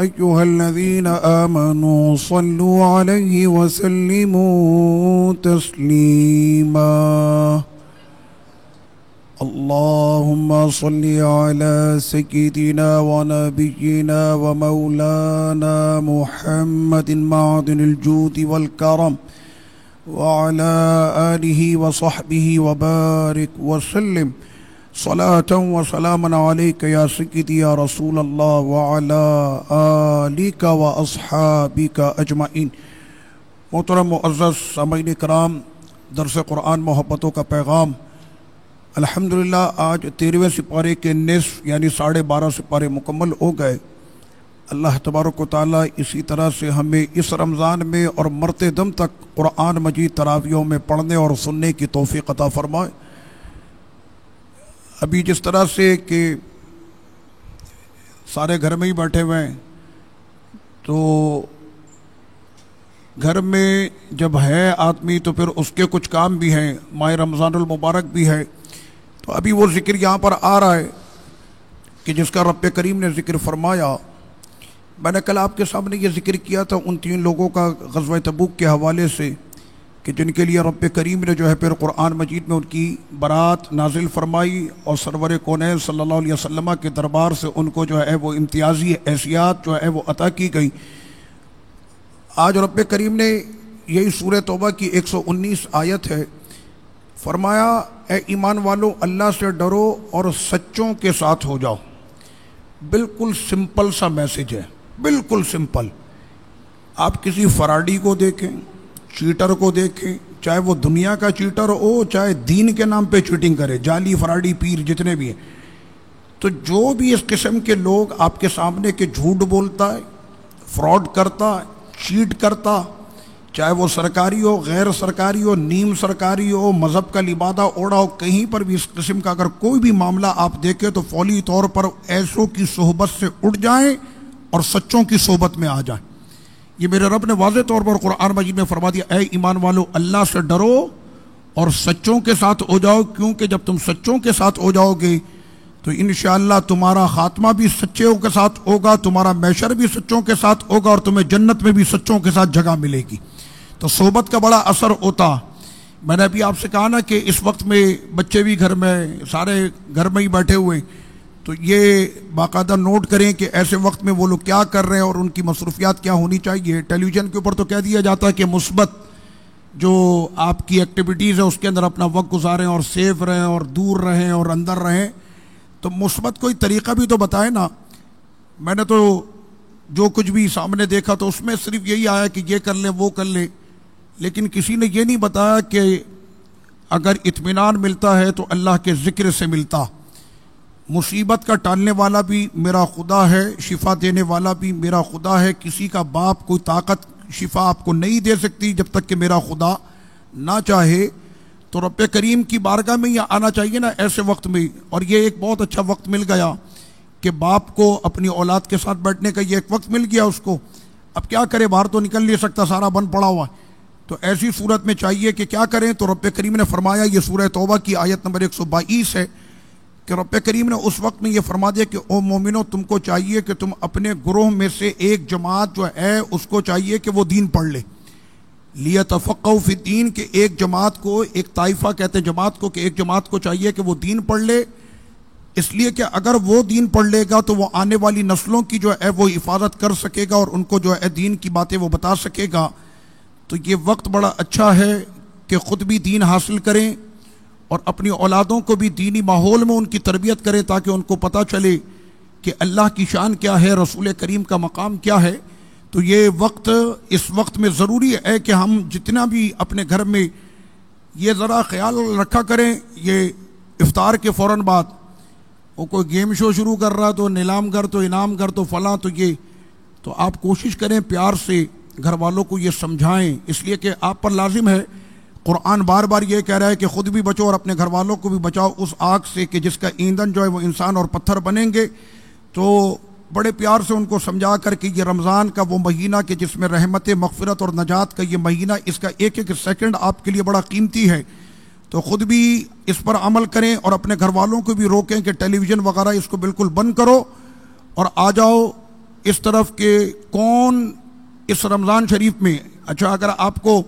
أيها الذين آمنوا صلوا عليه وسلموا تسليما اللهم صل على سيدنا ونبينا ومولانا محمد معدن الجود والكرم وعلى آله وصحبه وبارك وسلم صلاة وسلاما عليك يا سيدي يا رسول الله وعلى آلك وأصحابك أجمعين۔ محترم معزز سامعین کرام، درس قرآن محبتوں کا پیغام الحمدللہ آج 13ویں سپارے کے نصف یعنی 12.5 سپارے مکمل ہو گئے۔ اللہ تبارک و تعالیٰ اسی طرح سے ہمیں اس رمضان میں اور مرتے دم تک قرآن مجید تراویحوں میں پڑھنے اور سننے کی توفیق عطا فرمائے۔ ابھی جس طرح سے کہ سارے گھر میں ہی بیٹھے ہوئے ہیں، تو گھر میں جب ہے آدمی تو پھر اس کے کچھ کام بھی ہیں، ماہ رمضان المبارک بھی ہے، تو ابھی وہ ذکر یہاں پر آ رہا ہے کہ جس کا رب کریم نے ذکر فرمایا۔ میں نے کل آپ کے سامنے یہ ذکر کیا تھا ان 3 لوگوں کا غزوہ تبوک کے حوالے سے کہ جن کے لیے رب کریم نے جو ہے پھر قرآن مجید میں ان کی برات نازل فرمائی اور سرور کونین صلی اللہ علیہ وسلم کے دربار سے ان کو جو ہے وہ امتیازی حیثیت جو ہے وہ عطا کی گئی۔ آج رب کریم نے یہی سورہ توبہ کی 119 آیت ہے، فرمایا اے ایمان والو اللہ سے ڈرو اور سچوں کے ساتھ ہو جاؤ۔ بالکل سمپل سا میسج ہے، بالکل سمپل۔ آپ کسی فراڈی کو دیکھیں، چیٹر کو دیکھیں، چاہے وہ دنیا کا چیٹر ہو چاہے دین کے نام پہ چیٹنگ کرے، جعلی فراڈی پیر جتنے بھی ہیں، تو جو بھی اس قسم کے لوگ آپ کے سامنے کے جھوٹ بولتا ہے، فراڈ کرتا ہے، چیٹ کرتا، چاہے وہ سرکاری ہو غیر سرکاری ہو نیم سرکاری ہو مذہب کا لبادہ اوڑا ہو، کہیں پر بھی اس قسم کا اگر کوئی بھی معاملہ آپ دیکھیں تو فوری طور پر ایسوں کی صحبت سے اٹھ جائیں اور سچوں کی صحبت میں آ جائیں۔ یہ میرے رب نے واضح طور پر قرآن مجید میں فرما دیا، اے ایمان والو اللہ سے ڈرو اور سچوں کے ساتھ ہو جاؤ، کیونکہ جب تم سچوں کے ساتھ ہو جاؤ گے تو انشاءاللہ تمہارا خاتمہ بھی سچوں کے ساتھ ہوگا، تمہارا محشر بھی سچوں کے ساتھ ہوگا اور تمہیں جنت میں بھی سچوں کے ساتھ جگہ ملے گی۔ تو صحبت کا بڑا اثر ہوتا۔ میں نے ابھی آپ سے کہا نا کہ اس وقت میں بچے بھی گھر میں، سارے گھر میں ہی بیٹھے ہوئے، تو یہ باقاعدہ نوٹ کریں کہ ایسے وقت میں وہ لوگ کیا کر رہے ہیں اور ان کی مصروفیات کیا ہونی چاہیے۔ ٹیلی ویژن کے اوپر تو کہہ دیا جاتا ہے کہ مثبت جو آپ کی ایکٹیویٹیز ہے اس کے اندر اپنا وقت گزاریں اور سیف رہیں اور دور رہیں اور اندر رہیں، تو مثبت کوئی طریقہ بھی تو بتائیں نا۔ میں نے تو جو کچھ بھی سامنے دیکھا تو اس میں صرف یہی آیا کہ یہ کر لیں وہ کر لیں، لیکن کسی نے یہ نہیں بتایا کہ اگر اطمینان ملتا ہے تو اللہ کے ذکر سے ملتا۔ مصیبت کا ٹالنے والا بھی میرا خدا ہے، شفا دینے والا بھی میرا خدا ہے۔ کسی کا باپ کوئی طاقت شفا آپ کو نہیں دے سکتی جب تک کہ میرا خدا نہ چاہے۔ تو رب کریم کی بارگاہ میں یہ آنا چاہیے نا ایسے وقت میں، اور یہ ایک بہت اچھا وقت مل گیا کہ باپ کو اپنی اولاد کے ساتھ بیٹھنے کا یہ ایک وقت مل گیا اس کو۔ اب کیا کرے، باہر تو نکل نہیں سکتا، سارا بند پڑا ہوا ہے، تو ایسی صورت میں چاہیے کہ کیا کریں۔ تو رب کریم نے فرمایا، یہ سورہ توبہ کی آیت نمبر 122 ہے کہ رب کریم نے اس وقت میں یہ فرما دیا کہ او مومنو تم کو چاہیے کہ تم اپنے گروہ میں سے ایک جماعت جو ہے اس کو چاہیے کہ وہ دین پڑھ لے۔ لیتفقہوا فی الدین، کہ ایک جماعت کو، ایک طائفہ کہتے ہیں جماعت کو، کہ ایک جماعت کو چاہیے کہ وہ دین پڑھ لے، اس لیے کہ اگر وہ دین پڑھ لے گا تو وہ آنے والی نسلوں کی جو ہے وہ حفاظت کر سکے گا اور ان کو جو ہے دین کی باتیں وہ بتا سکے گا۔ تو یہ وقت بڑا اچھا ہے کہ خود بھی دین حاصل کریں اور اپنی اولادوں کو بھی دینی ماحول میں ان کی تربیت کریں تاکہ ان کو پتہ چلے کہ اللہ کی شان کیا ہے، رسول کریم کا مقام کیا ہے۔ تو یہ وقت، اس وقت میں ضروری ہے کہ ہم جتنا بھی اپنے گھر میں یہ ذرا خیال رکھا کریں، یہ افطار کے فوراً بعد وہ کوئی گیم شو شروع کر رہا تو نیلام گر تو انعام گر تو فلاں، تو یہ تو آپ کوشش کریں پیار سے گھر والوں کو یہ سمجھائیں، اس لیے کہ آپ پر لازم ہے۔ قرآن بار بار یہ کہہ رہا ہے کہ خود بھی بچو اور اپنے گھر والوں کو بھی بچاؤ اس آگ سے کہ جس کا ایندھن جو ہے وہ انسان اور پتھر بنیں گے۔ تو بڑے پیار سے ان کو سمجھا کر کہ یہ رمضان کا وہ مہینہ کہ جس میں رحمت، مغفرت اور نجات کا یہ مہینہ، اس کا ایک ایک سیکنڈ آپ کے لیے بڑا قیمتی ہے، تو خود بھی اس پر عمل کریں اور اپنے گھر والوں کو بھی روکیں کہ ٹیلی ویژن وغیرہ اس کو بالکل بند کرو اور آ جاؤ اس طرف کہ کون اس رمضان شریف میں، اچھا اگر آپ کو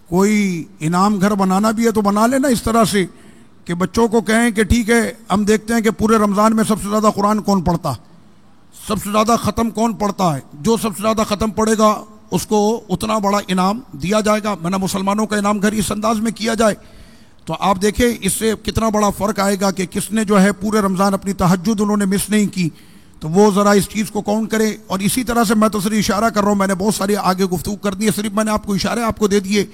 کوئی انعام گھر بنانا بھی ہے تو بنا لینا اس طرح سے کہ بچوں کو کہیں کہ ٹھیک ہے ہم دیکھتے ہیں کہ پورے رمضان میں سب سے زیادہ قرآن کون پڑھتا، سب سے زیادہ ختم کون پڑھتا ہے، جو سب سے زیادہ ختم پڑھے گا اس کو اتنا بڑا انعام دیا جائے گا، میں نے مسلمانوں کا انعام گھر اس انداز میں کیا جائے تو آپ دیکھیں اس سے کتنا بڑا فرق آئے گا کہ کس نے جو ہے پورے رمضان اپنی تہجد انہوں نے مس نہیں کی، تو وہ ذرا اس چیز کو کاؤنٹ کرے۔ اور اسی طرح سے میں تو صرف اشارہ کر رہا ہوں، میں نے بہت ساری آگے گفتگو کر دی ہے، صرف میں نے آپ کو اشارے آپ کو دے دیے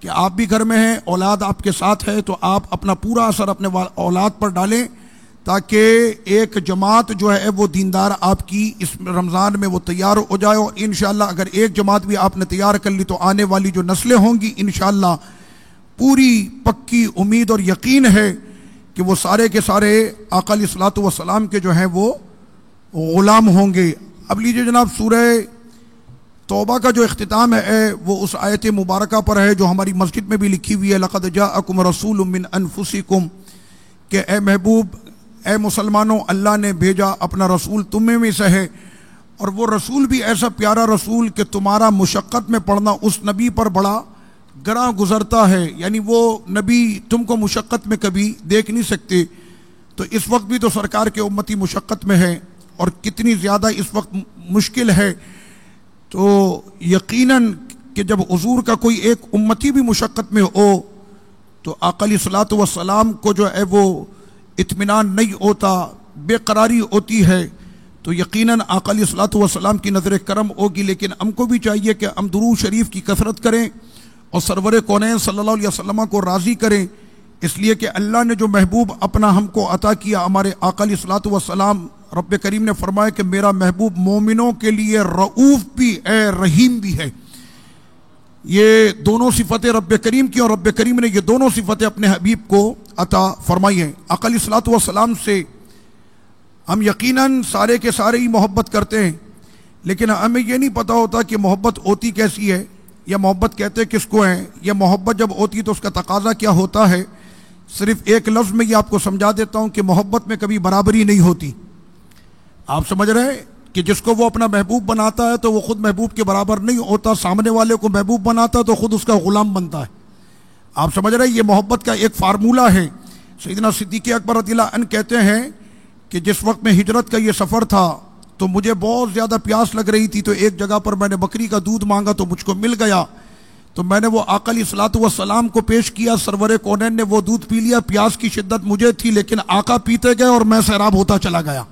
کہ آپ بھی گھر میں ہیں، اولاد آپ کے ساتھ ہے، تو آپ اپنا پورا اثر اپنے اولاد پر ڈالیں تاکہ ایک جماعت جو ہے وہ دیندار آپ کی اس رمضان میں وہ تیار ہو جائے، اور انشاءاللہ اگر ایک جماعت بھی آپ نے تیار کر لی تو آنے والی جو نسلیں ہوں گی انشاءاللہ پوری پکی امید اور یقین ہے کہ وہ سارے کے سارے آقا علیہ الصلوۃ والسلام کے جو ہیں وہ غلام ہوں گے۔ اب لیجیے جناب، سورہ توبہ کا جو اختتام ہے وہ اس آیت مبارکہ پر ہے جو ہماری مسجد میں بھی لکھی ہوئی ہے، لَقَدْ جَاءَكُمْ رَسُولٌ مِّنْ أَنفُسِكُمْ، کہ اے محبوب، اے مسلمانوں، اللہ نے بھیجا اپنا رسول تمہیں میں سے ہے، اور وہ رسول بھی ایسا پیارا رسول کہ تمہارا مشقت میں پڑھنا اس نبی پر بڑا گراں گزرتا ہے، یعنی وہ نبی تم کو مشقت میں کبھی دیکھ نہیں سکتے، تو اس وقت بھی تو سرکار کے امتی مشقت میں ہے، اور کتنی زیادہ اس وقت مشکل ہے، تو یقیناً کہ جب حضور کا کوئی ایک امتی بھی مشقت میں ہو تو آقا علیہ الصلوۃ والسلام کو جو ہے وہ اطمینان نہیں ہوتا، بے قراری ہوتی ہے، تو یقیناً آقا علیہ الصلوۃ والسلام کی نظر کرم ہوگی۔ لیکن ہم کو بھی چاہیے کہ ہم درود شریف کی کثرت کریں اور سرور کونین صلی اللہ علیہ وسلم کو راضی کریں، اس لیے کہ اللہ نے جو محبوب اپنا ہم کو عطا کیا، ہمارے آقا علیہ الصلوۃ والسلام، رب کریم نے فرمایا کہ میرا محبوب مومنوں کے لیے رؤوف بھی ہے، رحیم بھی ہے۔ یہ دونوں صفتیں رب کریم کی، اور رب کریم نے یہ دونوں صفتیں اپنے حبیب کو عطا فرمائی ہیں۔ آقا علیہ الصلوۃ والسلام سے ہم یقیناً سارے کے سارے ہی محبت کرتے ہیں، لیکن ہمیں یہ نہیں پتہ ہوتا کہ محبت ہوتی کیسی ہے، یا محبت کہتے کس کو ہیں، یا محبت جب ہوتی تو اس کا تقاضا کیا ہوتا ہے۔ صرف ایک لفظ میں یہ آپ کو سمجھا دیتا ہوں کہ محبت میں کبھی برابری نہیں ہوتی۔ آپ سمجھ رہے ہیں کہ جس کو وہ اپنا محبوب بناتا ہے تو وہ خود محبوب کے برابر نہیں ہوتا، سامنے والے کو محبوب بناتا ہے تو خود اس کا غلام بنتا ہے۔ آپ سمجھ رہے ہیں، یہ محبت کا ایک فارمولہ ہے۔ سیدنا صدیق اکبر رضی اللہ عنہ کہتے ہیں کہ جس وقت میں ہجرت کا یہ سفر تھا تو مجھے بہت زیادہ پیاس لگ رہی تھی، تو ایک جگہ پر میں نے بکری کا دودھ مانگا تو مجھ کو مل گیا، تو میں نے وہ آقا علیہ الصلوۃ والسلام کو پیش کیا، سرور کونین نے وہ دودھ پی لیا، پیاس کی شدت مجھے تھی لیکن آقا پیتے گئے اور میں سیراب ہوتا چلا گیا۔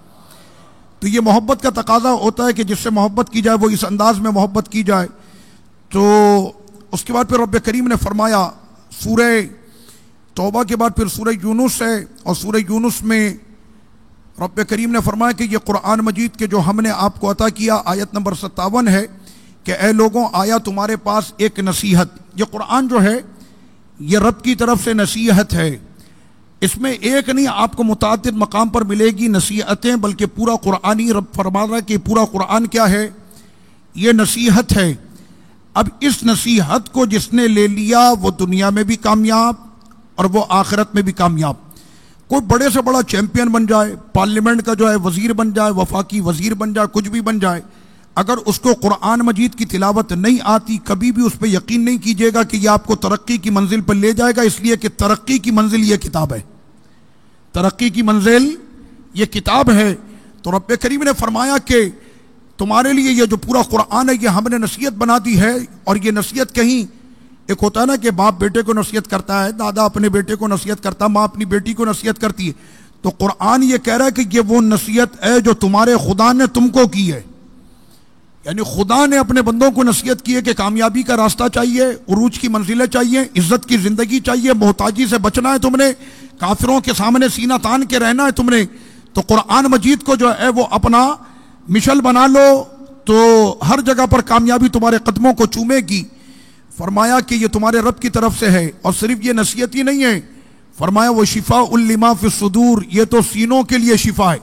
تو یہ محبت کا تقاضا ہوتا ہے کہ جس سے محبت کی جائے وہ اس انداز میں محبت کی جائے۔ تو اس کے بعد پھر رب کریم نے فرمایا، سورہ توبہ کے بعد پھر سورہ یونس ہے، اور سورہ یونس میں رب کریم نے فرمایا کہ یہ قرآن مجید کے جو ہم نے آپ کو عطا کیا، آیت نمبر 57 ہے کہ اے لوگوں، آیا تمہارے پاس ایک نصیحت۔ یہ قرآن جو ہے یہ رب کی طرف سے نصیحت ہے، اس میں ایک نہیں، آپ کو متعدد مقام پر ملے گی نصیحتیں، بلکہ پورا قرآنی رب فرما رہا ہے کہ پورا قرآن کیا ہے، یہ نصیحت ہے۔ اب اس نصیحت کو جس نے لے لیا وہ دنیا میں بھی کامیاب اور وہ آخرت میں بھی کامیاب۔ کوئی بڑے سے بڑا چیمپئن بن جائے، پارلیمنٹ کا جو ہے وزیر بن جائے، وفاقی وزیر بن جائے، کچھ بھی بن جائے، اگر اس کو قرآن مجید کی تلاوت نہیں آتی، کبھی بھی اس پہ یقین نہیں کیجیے گا کہ یہ آپ کو ترقی کی منزل پر لے جائے گا، اس لیے کہ ترقی کی منزل یہ کتاب ہے، ترقی کی منزل یہ کتاب ہے۔ تو رب کریم نے فرمایا کہ تمہارے لیے یہ جو پورا قرآن ہے یہ ہم نے نصیحت بنا دی ہے، اور یہ نصیحت کہیں ایک ہوتا ہے نا کہ باپ بیٹے کو نصیحت کرتا ہے، دادا اپنے بیٹے کو نصیحت کرتا ہے، ماں اپنی بیٹی کو نصیحت کرتی ہے، تو قرآن یہ کہہ رہا ہے کہ یہ وہ نصیحت ہے جو تمہارے خدا نے تم کو کی ہے، یعنی خدا نے اپنے بندوں کو نصیحت کی ہے کہ کامیابی کا راستہ چاہیے، عروج کی منزلیں چاہیے، عزت کی زندگی چاہیے، محتاجی سے بچنا ہے تم نے، کافروں کے سامنے سینہ تان کے رہنا ہے تم نے، تو قرآن مجید کو جو ہے وہ اپنا مشل بنا لو تو ہر جگہ پر کامیابی تمہارے قدموں کو چومے گی۔ فرمایا کہ یہ تمہارے رب کی طرف سے ہے، اور صرف یہ نصیحت ہی نہیں ہے، فرمایا وہ شفاء لما فی الصدور، یہ تو سینوں کے لیے شفا ہے۔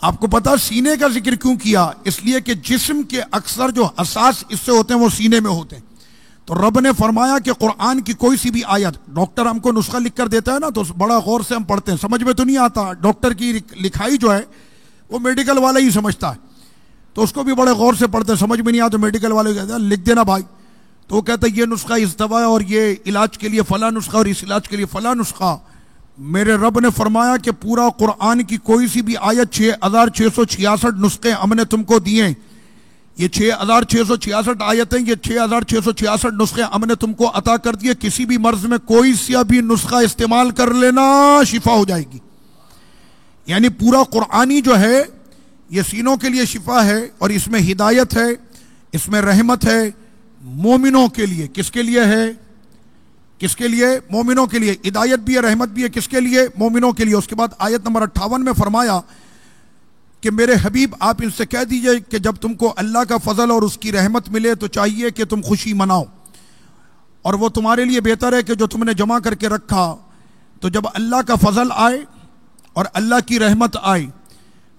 آپ کو پتا سینے کا ذکر کیوں کیا؟ اس لیے کہ جسم کے اکثر جو حساس حصے ہوتے ہیں وہ سینے میں ہوتے ہیں، تو رب نے فرمایا کہ قرآن کی کوئی سی بھی آیت، ڈاکٹر ہم کو نسخہ لکھ کر دیتا ہے نا تو بڑا غور سے ہم پڑھتے ہیں، سمجھ میں تو نہیں آتا، ڈاکٹر کی لکھائی جو ہے وہ میڈیکل والا ہی سمجھتا ہے، تو اس کو بھی بڑے غور سے پڑھتے، سمجھ میں نہیں آیا تو میڈیکل والے کہتے ہیں لکھ دینا بھائی، تو وہ کہتا ہے یہ نسخہ اس دوا ہے اور یہ علاج کے لیے فلاں نسخہ اور اس علاج کے لیے فلاں نسخہ۔ میرے رب نے فرمایا کہ پورا قرآن کی کوئی سی بھی آیت 6666 نسخے ہم نے تم کو دیے، یہ 6666 آیتیں، یہ 6666 نسخے ہم نے تم کو عطا کر دیے، کسی بھی مرض میں کوئی سا بھی نسخہ استعمال کر لینا شفا ہو جائے گی۔ یعنی پورا قرآنی جو ہے یہ سینوں کے لیے شفا ہے، اور اس میں ہدایت ہے، اس میں رحمت ہے مومنوں کے لیے۔ کس کے لیے ہے؟ کس کے لیے؟ مومنوں کے لیے۔ ہدایت بھی ہے، رحمت بھی ہے، کس کے لیے؟ مومنوں کے لیے۔ اس کے بعد آیت نمبر 58 میں فرمایا کہ میرے حبیب آپ ان سے کہہ دیجئے کہ جب تم کو اللہ کا فضل اور اس کی رحمت ملے تو چاہیے کہ تم خوشی مناؤ، اور وہ تمہارے لیے بہتر ہے کہ جو تم نے جمع کر کے رکھا۔ تو جب اللہ کا فضل آئے اور اللہ کی رحمت آئے،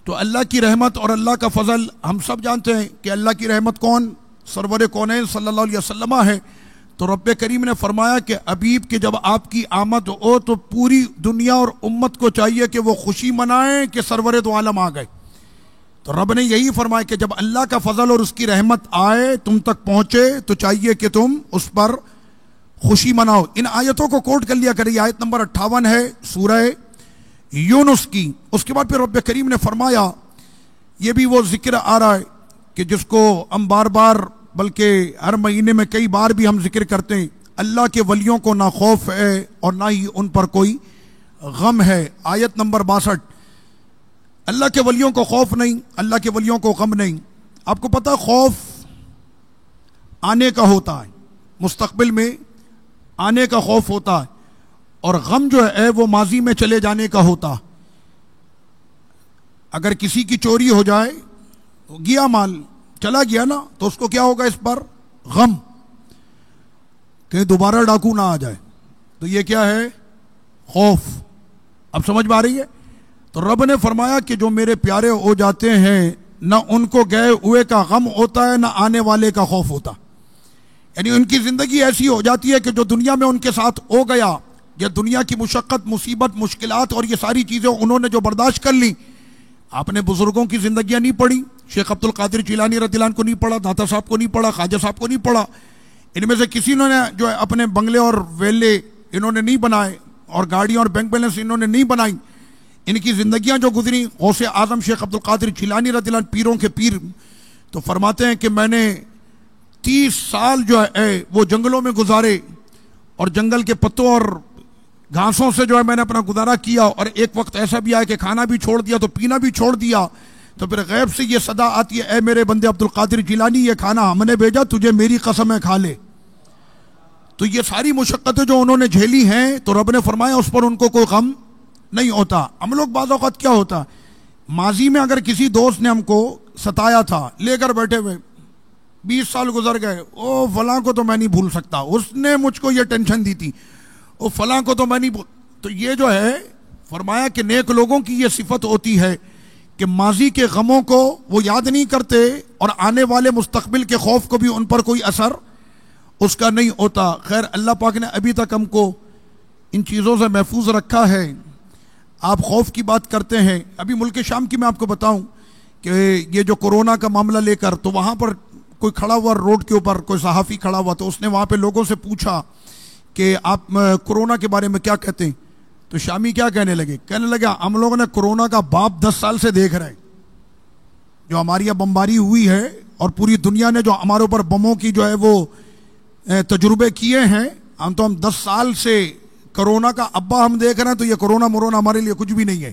تو اللہ کی رحمت اور اللہ کا فضل ہم سب جانتے ہیں کہ اللہ کی رحمت کون؟ سرور کونین صلی اللہ علیہ وسلم ہے۔ تو رب کریم نے فرمایا کہ حبیب کہ جب آپ کی آمد ہو تو پوری دنیا اور امت کو چاہیے کہ وہ خوشی منائیں کہ سرور دو عالم آ گئے۔ تو رب نے یہی فرمایا کہ جب اللہ کا فضل اور اس کی رحمت آئے تم تک پہنچے تو چاہیے کہ تم اس پر خوشی مناؤ۔ ان آیتوں کو کوٹ کر لیا کریں۔ آیت نمبر 58 ہے سورہ یونس کی۔ اس کے بعد پھر رب کریم نے فرمایا، یہ بھی وہ ذکر آ رہا ہے کہ جس کو ہم بار بار بلکہ ہر مہینے میں کئی بار بھی ہم ذکر کرتے ہیں، اللہ کے ولیوں کو نہ خوف ہے اور نہ ہی ان پر کوئی غم ہے۔ آیت نمبر 62، اللہ کے ولیوں کو خوف نہیں، اللہ کے ولیوں کو غم نہیں۔ آپ کو پتہ خوف آنے کا ہوتا ہے، مستقبل میں آنے کا خوف ہوتا ہے، اور غم جو ہے وہ ماضی میں چلے جانے کا ہوتا۔ اگر کسی کی چوری ہو جائے، گیا مال چلا گیا نا، تو اس کو کیا ہوگا؟ اس پر غم، کہ دوبارہ ڈاکو نہ آ جائے۔ تو یہ کیا ہے؟ خوف۔ اب سمجھ میں آ رہی ہے؟ تو رب نے فرمایا کہ جو میرے پیارے ہو جاتے ہیں نہ ان کو گئے ہوئے کا غم ہوتا ہے نہ آنے والے کا خوف ہوتا، یعنی ان کی زندگی ایسی ہو جاتی ہے کہ جو دنیا میں ان کے ساتھ ہو گیا، یا دنیا کی مشقت، مصیبت، مشکلات اور یہ ساری چیزیں انہوں نے جو برداشت کر لی۔ آپ نے بزرگوں کی زندگیاں نہیں پڑھی، شیخ عبد القادر جیلانی رضی اللہ عنہ کو نہیں پڑھا، داتا صاحب کو نہیں پڑھا، خواجہ صاحب کو نہیں پڑھا، ان میں سے کسی نے جو ہے اپنے بنگلے اور ویلے انہوں نے نہیں بنائے، اور گاڑیاں اور بینک بیلنس انہوں نے نہیں بنائی۔ ان کی زندگیاں جو گزری، غوث اعظم شیخ عبد القادر جیلانی رضی اللہ عنہ پیروں کے پیر، تو فرماتے ہیں کہ میں نے 30 سال جو ہے وہ جنگلوں میں گزارے، اور جنگل کے پتوں اور گھاسوں سے جو ہے میں نے اپنا گزارا کیا، اور ایک وقت ایسا بھی آیا کہ کھانا بھی چھوڑ دیا تو پینا بھی چھوڑ دیا، تو پھر غیب سے یہ صدا آتی ہے، اے میرے بندے عبد القادر جیلانی، یہ کھانا ہم نے بھیجا، تجھے میری قسم ہے کھا لے۔ تو یہ ساری مشقتیں جو انہوں نے جھیلی ہیں، تو رب نے فرمایا اس پر ان کو کوئی غم نہیں ہوتا۔ ہم لوگ بعض اوقات کیا ہوتا، ماضی میں اگر کسی دوست نے ہم کو ستایا تھا، لے کر بیٹھے ہوئے 20 سال گزر گئے، او فلاں کو تو میں نہیں بھول سکتا، اس نے مجھ کو یہ ٹینشن دی تھی، او فلاں کو تو میں نہیں بھول۔ تو یہ جو ہے فرمایا کہ نیک لوگوں کی یہ صفت ہوتی ہے کہ ماضی کے غموں کو وہ یاد نہیں کرتے، اور آنے والے مستقبل کے خوف کو بھی ان پر کوئی اثر اس کا نہیں ہوتا۔ خیر، اللہ پاک نے ابھی تک ہم کو ان چیزوں سے محفوظ رکھا ہے۔ آپ خوف کی بات کرتے ہیں، ابھی ملک شام کی میں آپ کو بتاؤں کہ یہ جو کورونا کا معاملہ لے کر، تو وہاں پر کوئی کھڑا ہوا روڈ کے اوپر، کوئی صحافی کھڑا ہوا، تو اس نے وہاں پہ لوگوں سے پوچھا کہ آپ کورونا کے بارے میں کیا کہتے ہیں؟ تو شامی کیا کہنے لگے؟ کہنے لگا ہم لوگوں نے کورونا کا باپ 10 سال سے دیکھ رہے ہیں، جو ہماری یہاں بمباری ہوئی ہے اور پوری دنیا نے جو ہمارے اوپر بموں کی جو ہے وہ تجربے کیے ہیں، ہم 10 سال سے کرونا کا ابا ہم دیکھ رہے ہیں، تو یہ کرونا مرونا ہمارے لیے کچھ بھی نہیں ہے۔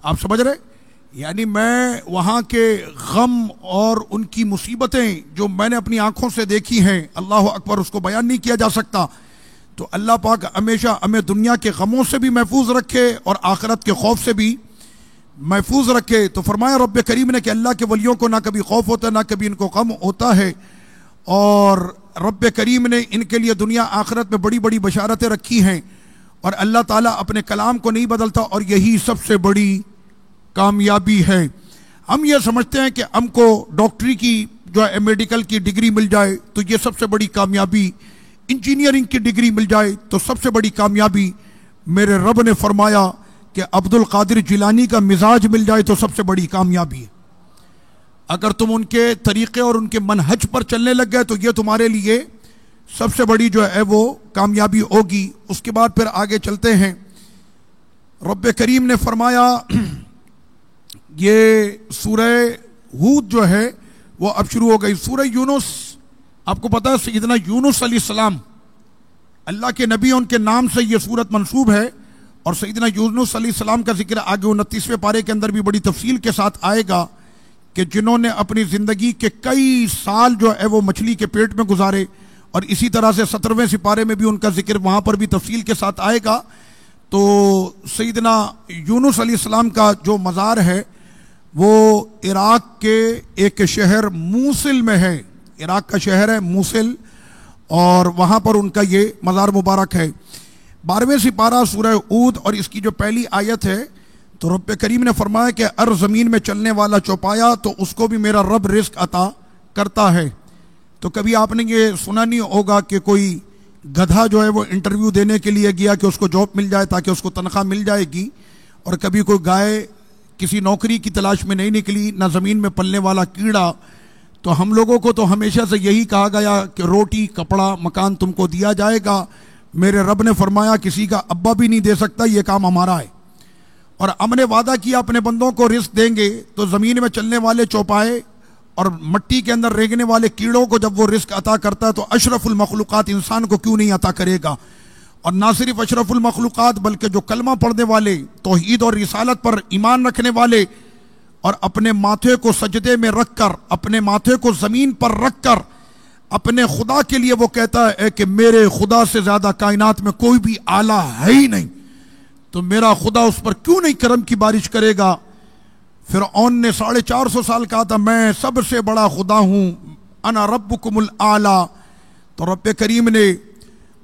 آپ سمجھ رہے؟ یعنی میں وہاں کے غم اور ان کی مصیبتیں جو میں نے اپنی آنکھوں سے دیکھی ہیں، اللہ اکبر، اس کو بیان نہیں کیا جا سکتا۔ تو اللہ پاک ہمیشہ ہمیں دنیا کے غموں سے بھی محفوظ رکھے اور آخرت کے خوف سے بھی محفوظ رکھے۔ تو فرمایا رب کریم نے کہ اللہ کے ولیوں کو نہ کبھی خوف ہوتا ہے نہ کبھی ان کو غم ہوتا ہے، اور رب کریم نے ان کے لیے دنیا آخرت میں بڑی بڑی بشارتیں رکھی ہیں، اور اللہ تعالیٰ اپنے کلام کو نہیں بدلتا، اور یہی سب سے بڑی کامیابی ہے۔ ہم یہ سمجھتے ہیں کہ ہم کو ڈاکٹری کی جو ہے میڈیکل کی ڈگری مل جائے تو یہ سب سے بڑی کامیابی، انجینئرنگ کی ڈگری مل جائے تو سب سے بڑی کامیابی۔ میرے رب نے فرمایا کہ عبد القادر جیلانی کا مزاج مل جائے تو سب سے بڑی کامیابی ہے۔ اگر تم ان کے طریقے اور ان کے منہج پر چلنے لگ گئے تو یہ تمہارے لیے سب سے بڑی جو ہے وہ کامیابی ہوگی۔ اس کے بعد پھر آگے چلتے ہیں، رب کریم نے فرمایا یہ سورہ ہود جو ہے وہ اب شروع ہو گئی۔ سورہ یونس، آپ کو پتا ہے سیدنا یونس علیہ السلام اللہ کے نبی، ان کے نام سے یہ سورت منسوب ہے، اور سیدنا یونس علیہ السلام کا ذکر آگے 29ویں پارے کے اندر بھی بڑی تفصیل کے ساتھ آئے گا کہ جنہوں نے اپنی زندگی کے کئی سال جو ہے وہ مچھلی کے پیٹ میں گزارے، اور اسی طرح سے 17ویں سپارے میں بھی ان کا ذکر وہاں پر بھی تفصیل کے ساتھ آئے گا۔ تو سیدنا یونس علیہ السلام کا جو مزار ہے وہ عراق کے ایک شہر موصل میں ہے، عراق کا شہر ہے موصل، اور وہاں پر ان کا یہ مزار مبارک ہے۔ 12ویں سپارہ سورہ ہود اور اس کی جو پہلی آیت ہے، تو رب کریم نے فرمایا کہ ارض زمین میں چلنے والا چوپایا تو اس کو بھی میرا رب رزق عطا کرتا ہے۔ تو کبھی آپ نے یہ سنا نہیں ہوگا کہ کوئی گدھا جو ہے وہ انٹرویو دینے کے لیے گیا کہ اس کو جاب مل جائے تاکہ اس کو تنخواہ مل جائے گی، اور کبھی کوئی گائے کسی نوکری کی تلاش میں نہیں نکلی، نہ زمین میں پلنے والا کیڑا۔ تو ہم لوگوں کو تو ہمیشہ سے یہی کہا گیا کہ روٹی کپڑا مکان تم کو دیا جائے گا، میرے رب نے فرمایا کسی کا ابا بھی نہیں دے سکتا، یہ کام ہمارا ہے، اور ہم نے وعدہ کیا اپنے بندوں کو رزق دیں گے۔ تو زمین میں چلنے والے چوپائے اور مٹی کے اندر رینگنے والے کیڑوں کو جب وہ رزق عطا کرتا ہے تو اشرف المخلوقات انسان کو کیوں نہیں عطا کرے گا؟ اور نہ صرف اشرف المخلوقات بلکہ جو کلمہ پڑھنے والے، توحید اور رسالت پر ایمان رکھنے والے، اور اپنے ماتھے کو سجدے میں رکھ کر، اپنے ماتھے کو زمین پر رکھ کر اپنے خدا کے لیے وہ کہتا ہے کہ میرے خدا سے زیادہ کائنات میں کوئی بھی آلہ ہے ہی نہیں، تو میرا خدا اس پر کیوں نہیں کرم کی بارش کرے گا؟ فرعون نے 450 سال کہا تھا میں سب سے بڑا خدا ہوں، انا ربکم الاعلی، تو رب کریم نے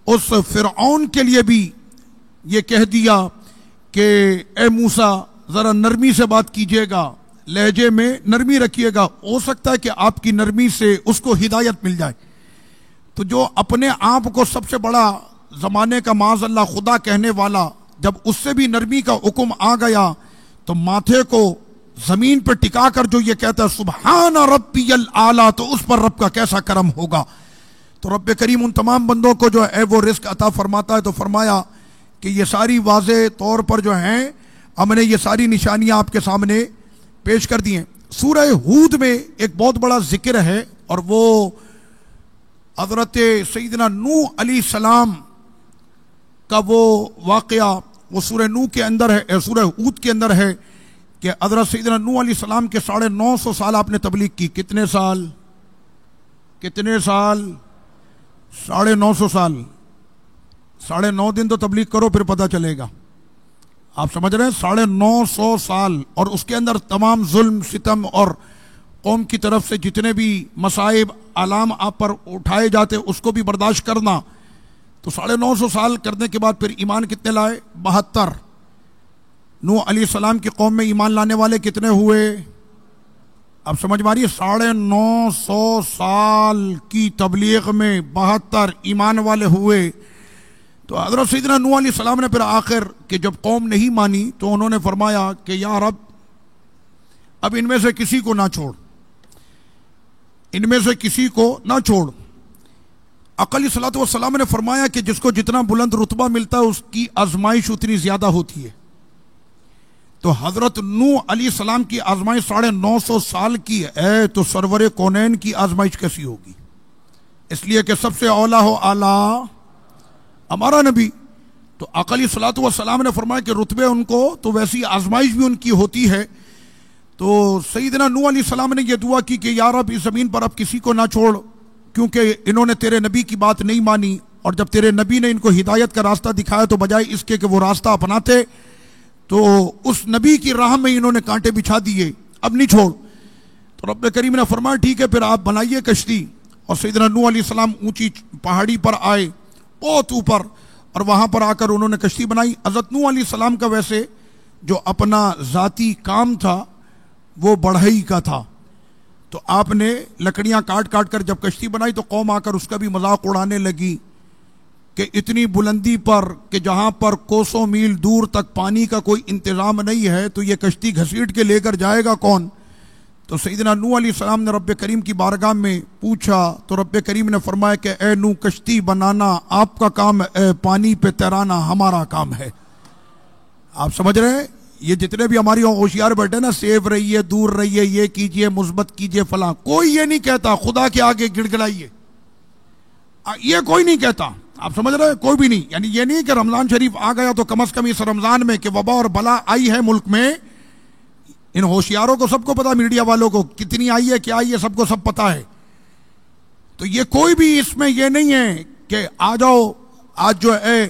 اس فرعون کے لیے بھی یہ کہہ دیا کہ اے موسیٰ ذرا نرمی سے بات کیجیے گا، لہجے میں نرمی رکھیے گا، ہو سکتا ہے کہ آپ کی نرمی سے اس کو ہدایت مل جائے۔ تو جو اپنے آپ کو سب سے بڑا زمانے کا معاذ اللہ خدا کہنے والا، جب اس سے بھی نرمی کا حکم آ گیا تو ماتھے کو زمین پہ ٹکا کر جو یہ کہتا ہے سبحان ربی الاعلی، تو اس پر رب کا کیسا کرم ہوگا۔ تو رب کریم ان تمام بندوں کو جو ہے وہ رزق عطا فرماتا ہے۔ تو فرمایا کہ یہ ساری واضح طور پر جو ہیں ہم نے یہ ساری نشانیاں آپ کے سامنے پیش کر دی ہیں۔ سورہ ہود میں ایک بہت بڑا ذکر ہے، اور وہ حضرت سیدنا نوح علیہ السلام کا وہ واقعہ وہ سورہ نوح کے اندر ہے، سورہ ہود کے اندر ہے کہ حضرت سیدنا نوح علیہ السلام کے 950 سال آپ نے تبلیغ کی۔ کتنے سال؟ 950 سال، 9.5 دن تو تبلیغ کرو پھر پتہ چلے گا۔ آپ سمجھ رہے ہیں 950 سال، اور اس کے اندر تمام ظلم ستم اور قوم کی طرف سے جتنے بھی مصائب علام آپ پر اٹھائے جاتے اس کو بھی برداشت کرنا۔ تو 950 سال کرنے کے بعد پھر ایمان کتنے لائے؟ 72۔ نوح علیہ السلام کی قوم میں ایمان لانے والے کتنے ہوئے؟ اب سمجھ ماری، 950 سال کی تبلیغ میں 72 ایمان والے ہوئے۔ تو حضرت سیدنا نوح علیہ السلام نے پھر آخر کہ جب قوم نہیں مانی تو انہوں نے فرمایا کہ یا رب اب ان میں سے کسی کو نہ چھوڑ، ان میں سے کسی کو نہ چھوڑ۔ آقا علیہ الصلوۃ والسلام نے فرمایا کہ جس کو جتنا بلند رتبہ ملتا ہے اس کی آزمائش اتنی زیادہ ہوتی ہے۔ تو حضرت نوح علیہ السلام کی آزمائش 950 سال کی ہے، تو سرور کونین کی آزمائش کیسی ہوگی؟ اس لیے کہ سب سے اولا ہو اعلیٰ ہمارا نبی۔ تو آقا علیہ الصلوۃ والسلام نے فرمایا کہ رتبے ان کو تو ویسی آزمائش بھی ان کی ہوتی ہے۔ تو سیدنا نوح علیہ السلام نے یہ دعا کی کہ یا رب اس زمین پر اب کسی کو نہ چھوڑ، کیونکہ انہوں نے تیرے نبی کی بات نہیں مانی، اور جب تیرے نبی نے ان کو ہدایت کا راستہ دکھایا تو بجائے اس کے کہ وہ راستہ اپناتے تو اس نبی کی راہ میں انہوں نے کانٹے بچھا دیے، اب نہیں چھوڑ۔ تو رب کریم نے فرمایا ٹھیک ہے پھر آپ بنائیے کشتی، اور سیدنا نوح علیہ السلام اونچی پہاڑی پر آئے بہت اوپر، اور وہاں پر آ کر انہوں نے کشتی بنائی۔ حضرت نوح علیہ السلام کا ویسے جو اپنا ذاتی کام تھا وہ بڑھئی کا تھا، تو آپ نے لکڑیاں کاٹ کاٹ کر جب کشتی بنائی تو قوم آ کر اس کا بھی مذاق اڑانے لگی کہ اتنی بلندی پر کہ جہاں پر کوسوں میل دور تک پانی کا کوئی انتظام نہیں ہے تو یہ کشتی گھسیٹ کے لے کر جائے گا کون؟ تو سیدنا نوح علیہ السلام نے رب کریم کی بارگاہ میں پوچھا تو رب کریم نے فرمایا کہ اے نوح کشتی بنانا آپ کا کام ہے، پانی پہ تیرانا ہمارا کام ہے۔ آپ سمجھ رہے ہیں؟ یہ جتنے بھی ہماری ہوشیار بیٹھے نا، سیف رہیے، دور رہیے، یہ کیجئے، مثبت کیجئے، فلاں، کوئی یہ نہیں کہتا خدا کے آگے گڑ گڑائیے، یہ کوئی نہیں کہتا۔ آپ سمجھ رہے ہیں؟ کوئی بھی نہیں، یعنی یہ نہیں کہ رمضان شریف آ گیا تو کم از کم اس رمضان میں کہ وبا اور بلا آئی ہے ملک میں، ان ہوشیاروں کو سب کو پتا، میڈیا والوں کو کتنی آئی ہے، کیا آئی ہے، سب کو سب پتا ہے۔ تو یہ کوئی بھی اس میں یہ نہیں ہے کہ آ جاؤ آج جو ہے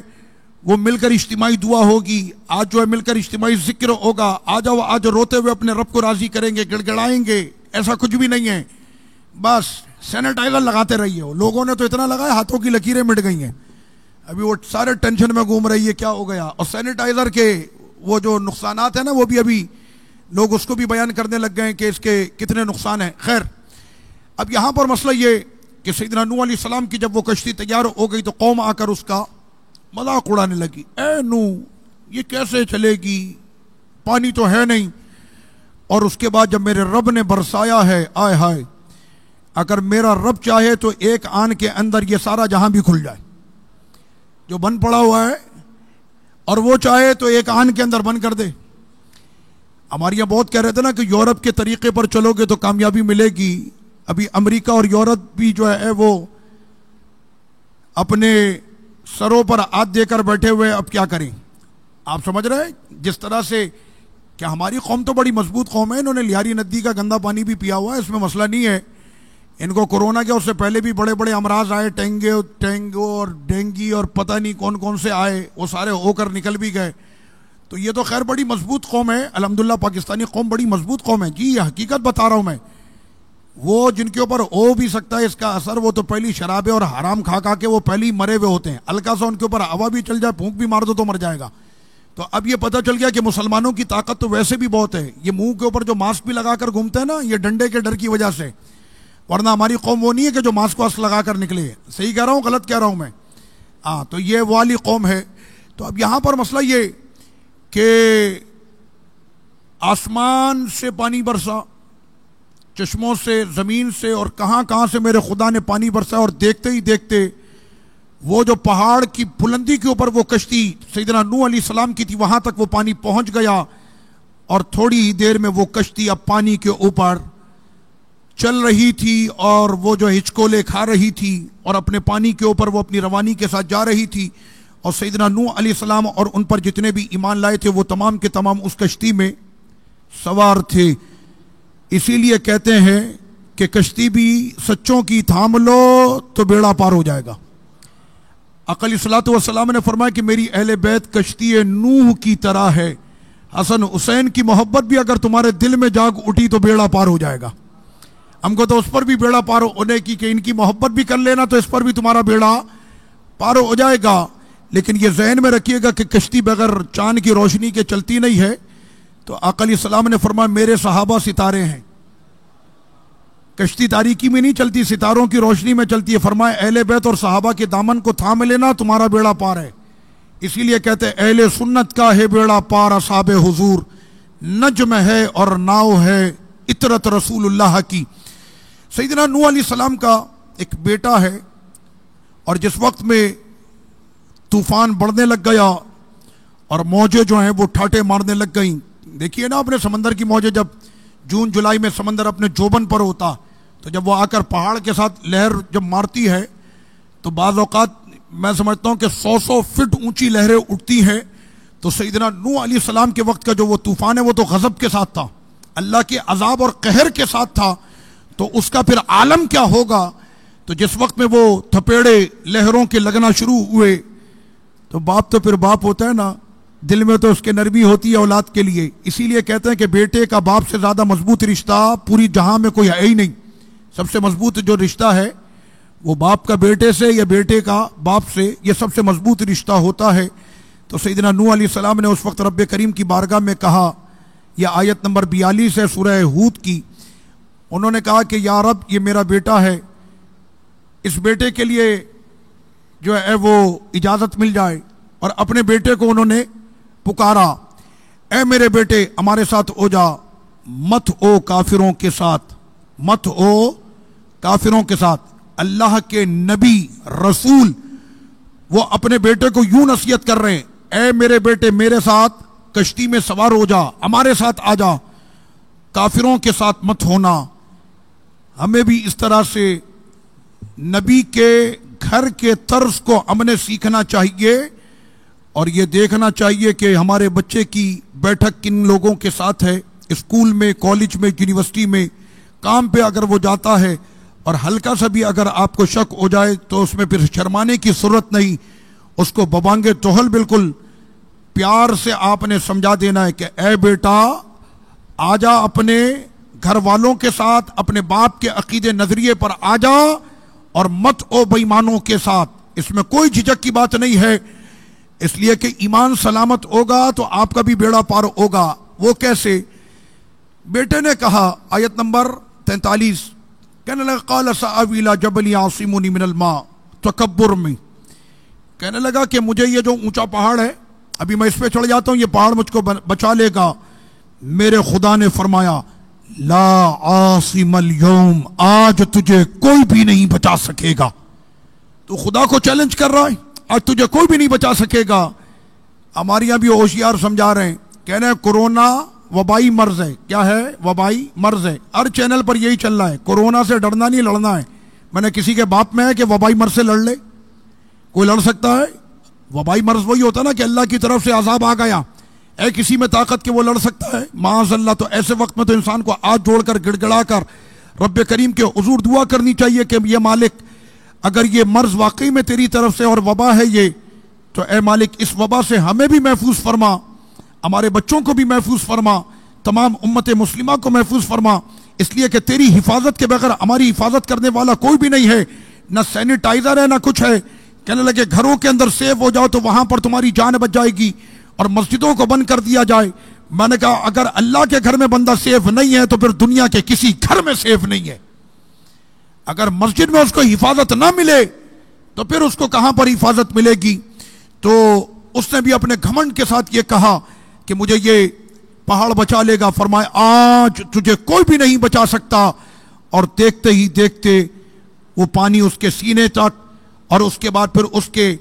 وہ مل کر اجتماعی دعا ہوگی، آج جو ہے مل کر اجتماعی ذکر ہوگا، آ جاؤ آج روتے ہوئے اپنے رب کو راضی کریں گے، گڑ گڑائیں گے، ایسا کچھ بھی نہیں ہے۔ بس سینیٹائزر لگاتے رہیے ہو، لوگوں نے تو اتنا لگایا ہاتھوں کی لکیریں مٹ گئی ہیں، ابھی وہ سارے ٹینشن میں گھوم رہی ہے کیا ہو گیا، اور سینیٹائزر کے وہ جو نقصانات ہیں نا وہ بھی ابھی لوگ اس کو بھی بیان کرنے لگ گئے ہیں کہ اس کے کتنے نقصان ہیں۔ خیر، اب یہاں پر مسئلہ یہ کہ سیدنا نوح علیہ السلام کی جب وہ کشتی تیار ہو گئی تو قوم آ کر اس کا مذاق اڑانے لگی، اے نوح یہ کیسے چلے گی، پانی تو ہے نہیں۔ اور اس کے بعد جب میرے رب نے برسایا ہے، آئے ہائے، اگر میرا رب چاہے تو ایک آن کے اندر یہ سارا جہاں بھی کھل جائے جو بند پڑا ہوا ہے، اور وہ چاہے تو ایک آن کے اندر بند کر دے۔ ہمارے یہاں بہت کہہ رہے تھے نا کہ یورپ کے طریقے پر چلو گے تو کامیابی ملے گی، ابھی امریکہ اور یورپ بھی جو ہے وہ اپنے سروں پر ہاتھ دے کر بیٹھے ہوئے، اب کیا کریں؟ آپ سمجھ رہے ہیں جس طرح سے کہ ہماری قوم تو بڑی مضبوط قوم ہے، انہوں نے لیاری ندی کا گندا پانی بھی پیا ہوا ہے، اس میں مسئلہ نہیں ہے، ان کو کورونا کے اس سے پہلے بھی بڑے بڑے امراض آئے، ٹینگو اور ڈینگی اور پتہ نہیں کون کون سے آئے، وہ سارے ہو کر نکل بھی گئے۔ تو یہ تو خیر بڑی مضبوط قوم ہے، الحمدللہ پاکستانی قوم بڑی مضبوط قوم ہے جی، یہ حقیقت بتا رہا ہوں میں۔ وہ جن کے اوپر ہو بھی سکتا ہے اس کا اثر، وہ تو پہلی شرابیں اور حرام کھا کھا کے وہ پہلی مرے ہوئے ہوتے ہیں، ہلکا سا ان کے اوپر ہوا بھی چل جائے، پھونک بھی مار دو تو مر جائے گا۔ تو اب یہ پتہ چل گیا کہ مسلمانوں کی طاقت تو ویسے بھی بہت ہے، یہ منہ کے اوپر جو ماسک بھی لگا کر گھومتے ہیں نا، یہ ڈنڈے کے ڈر کی وجہ سے، ورنہ ہماری قوم وہ نہیں ہے کہ جو ماسک واسک لگا کر نکلے۔ صحیح کہہ رہا ہوں غلط کہہ رہا ہوں میں؟ ہاں، تو یہ وہ والی قوم ہے۔ تو اب یہاں پر مسئلہ یہ کہ آسمان سے پانی برسا، چشموں سے، زمین سے، اور کہاں کہاں سے میرے خدا نے پانی برسا، اور دیکھتے ہی دیکھتے وہ جو پہاڑ کی بلندی کے اوپر وہ کشتی سیدنا نوح علیہ السلام کی تھی وہاں تک وہ پانی پہنچ گیا، اور تھوڑی ہی دیر میں وہ کشتی اب پانی کے اوپر چل رہی تھی، اور وہ جو ہچکولے کھا رہی تھی، اور اپنے پانی کے اوپر وہ اپنی روانی کے ساتھ جا رہی تھی، اور سیدنا نوح علیہ السلام اور ان پر جتنے بھی ایمان لائے تھے وہ تمام کے تمام اس کشتی میں سوار تھے۔ اسی لیے کہتے ہیں کہ کشتی بھی سچوں کی تھام لو تو بیڑا پار ہو جائے گا۔ آقا علیہ الصلوۃ والسلام نے فرمایا کہ میری اہل بیت کشتی نوح کی طرح ہے، حسن حسین کی محبت بھی اگر تمہارے دل میں جاگ اٹھی تو بیڑا پار ہو جائے گا۔ ہم کو تو اس پر بھی بیڑا پار ہونے کی کہ ان کی محبت بھی کر لینا تو اس پر بھی تمہارا بیڑا پار ہو جائے گا، لیکن یہ ذہن میں رکھیے گا کہ کشتی بغیر چاند کی روشنی کے چلتی نہیں ہے۔ تو آقا علیہ السلام نے فرمایا میرے صحابہ ستارے ہیں، کشتی تاریکی میں نہیں چلتی، ستاروں کی روشنی میں چلتی ہے۔ فرمایا اہل بیت اور صحابہ کے دامن کو تھام لینا تمہارا بیڑا پار ہے۔ اسی لیے کہتے ہیں اہل سنت کا ہے بیڑا پار اصحاب حضور، نجم ہے اور ناؤ ہے اطرت رسول اللہ کی۔ سیدنا نوح علیہ السلام کا ایک بیٹا ہے، اور جس وقت میں طوفان بڑھنے لگ گیا اور موجیں جو ہیں وہ ٹھاٹے مارنے لگ گئیں، دیکھیے نا اپنے سمندر کی موجیں جب جون جولائی میں سمندر اپنے جوبن پر ہوتا تو جب وہ آ کر پہاڑ کے ساتھ لہر جب مارتی ہے تو بعض اوقات میں سمجھتا ہوں کہ 100 فٹ اونچی لہریں اٹھتی ہیں۔ تو سیدنا نوح علیہ السلام کے وقت کا جو وہ طوفان ہے وہ تو غضب کے ساتھ تھا، اللہ کے عذاب اور قہر کے ساتھ تھا، تو اس کا پھر عالم کیا ہوگا۔ تو جس وقت میں وہ تھپیڑے لہروں کے لگنا شروع ہوئے تو باپ تو پھر باپ ہوتا ہے نا، دل میں تو اس کے نرمی ہوتی ہے اولاد کے لیے۔ اسی لیے کہتے ہیں کہ بیٹے کا باپ سے زیادہ مضبوط رشتہ پوری جہاں میں کوئی ہے ہی نہیں، سب سے مضبوط جو رشتہ ہے وہ باپ کا بیٹے سے یا بیٹے کا باپ سے، یہ سب سے مضبوط رشتہ ہوتا ہے۔ تو سیدنا نوح علیہ السلام نے اس وقت رب کریم کی بارگاہ میں کہا، یہ آیت نمبر 42 ہے سورہ ہود کی، انہوں نے کہا کہ یا رب یہ میرا بیٹا ہے، اس بیٹے کے لیے جو ہے وہ اجازت مل جائے، اور اپنے بیٹے کو انہوں نے پکارا، اے میرے بیٹے ہمارے ساتھ ہو جا، مت او کافروں کے ساتھ، مت او کافروں کے ساتھ۔ اللہ کے نبی رسول وہ اپنے بیٹے کو یوں نصیحت کر رہے ہیں، اے میرے بیٹے میرے ساتھ کشتی میں سوار ہو جا، ہمارے ساتھ آ جا، کافروں کے ساتھ مت ہونا۔ ہمیں بھی اس طرح سے نبی کے گھر کے طرز کو ہم نے سیکھنا چاہیے، اور یہ دیکھنا چاہیے کہ ہمارے بچے کی بیٹھک کن لوگوں کے ساتھ ہے، اسکول میں، کالج میں، یونیورسٹی میں، کام پہ اگر وہ جاتا ہے، اور ہلکا سا بھی اگر آپ کو شک ہو جائے تو اس میں پھر شرمانے کی ضرورت نہیں، اس کو ببانگے توہل بالکل پیار سے آپ نے سمجھا دینا ہے کہ اے بیٹا آ جا، اپنے گھر والوں کے ساتھ اپنے باپ کے عقیدے نظریے پر آ جا، اور مت او بے ایمانوں کے ساتھ۔ اس میں کوئی جھجک کی بات نہیں ہے، اس لیے کہ ایمان سلامت ہوگا تو آپ کا بھی بیڑا پار ہوگا۔ وہ کیسے؟ بیٹے نے کہا، آیت نمبر 43، کہنے لگا قال سآوی الی جبل یعصمنی من الماء، تکبر میں کہنے لگا کہ مجھے یہ جو اونچا پہاڑ ہے، ابھی میں اس پہ چڑھ جاتا ہوں، یہ پہاڑ مجھ کو بچا لے گا۔ میرے خدا نے فرمایا لا عاصم اليوم، آج تجھے کوئی بھی نہیں بچا سکے گا۔ تو خدا کو چیلنج کر رہا ہے، آج تجھے کوئی بھی نہیں بچا سکے گا۔ ہمارے یہاں بھی ہوشیار سمجھا رہے ہیں، کہہ رہے ہیں کورونا وبائی مرض ہے۔ کیا ہے؟ وبائی مرض ہے۔ ہر چینل پر یہی چل رہا ہے، کورونا سے ڈرنا نہیں، لڑنا ہے۔ میں نے کسی کے باپ میں ہے کہ وبائی مرض سے لڑ لے؟ کوئی لڑ سکتا ہے؟ وبائی مرض وہی ہوتا نا کہ اللہ کی طرف سے عذاب آ گیا، اے کسی میں طاقت کہ وہ لڑ سکتا ہے؟ معاذ اللہ۔ تو ایسے وقت میں تو انسان کو ہاتھ جوڑ کر گڑ گڑا کر رب کریم کے حضور دعا کرنی چاہیے کہ یہ مالک اگر یہ مرض واقعی میں تیری طرف سے اور وبا ہے یہ، تو اے مالک اس وبا سے ہمیں بھی محفوظ فرما، ہمارے بچوں کو بھی محفوظ فرما، تمام امت مسلمہ کو محفوظ فرما، اس لیے کہ تیری حفاظت کے بغیر ہماری حفاظت کرنے والا کوئی بھی نہیں ہے، نہ سینیٹائزر ہے نہ کچھ ہے۔ کہنے لگے گھروں کے اندر سیف ہو جاؤ تو وہاں پر تمہاری جان بچ جائے گی، اور مسجدوں کو بند کر دیا جائے۔ میں نے کہا اگر اللہ کے گھر میں بندہ سیف نہیں ہے تو پھر دنیا کے کسی گھر میں سیف نہیں ہے۔ اگر مسجد میں اس کو حفاظت نہ ملے تو پھر اس کو کہاں پر حفاظت ملے گی؟ تو اس نے بھی اپنے گھمنڈ کے ساتھ یہ کہا کہ مجھے یہ پہاڑ بچا لے گا۔ فرمایا آج تجھے کوئی بھی نہیں بچا سکتا، اور دیکھتے ہی دیکھتے وہ پانی اس کے سینے تک، اور اس کے بعد پھر اس کے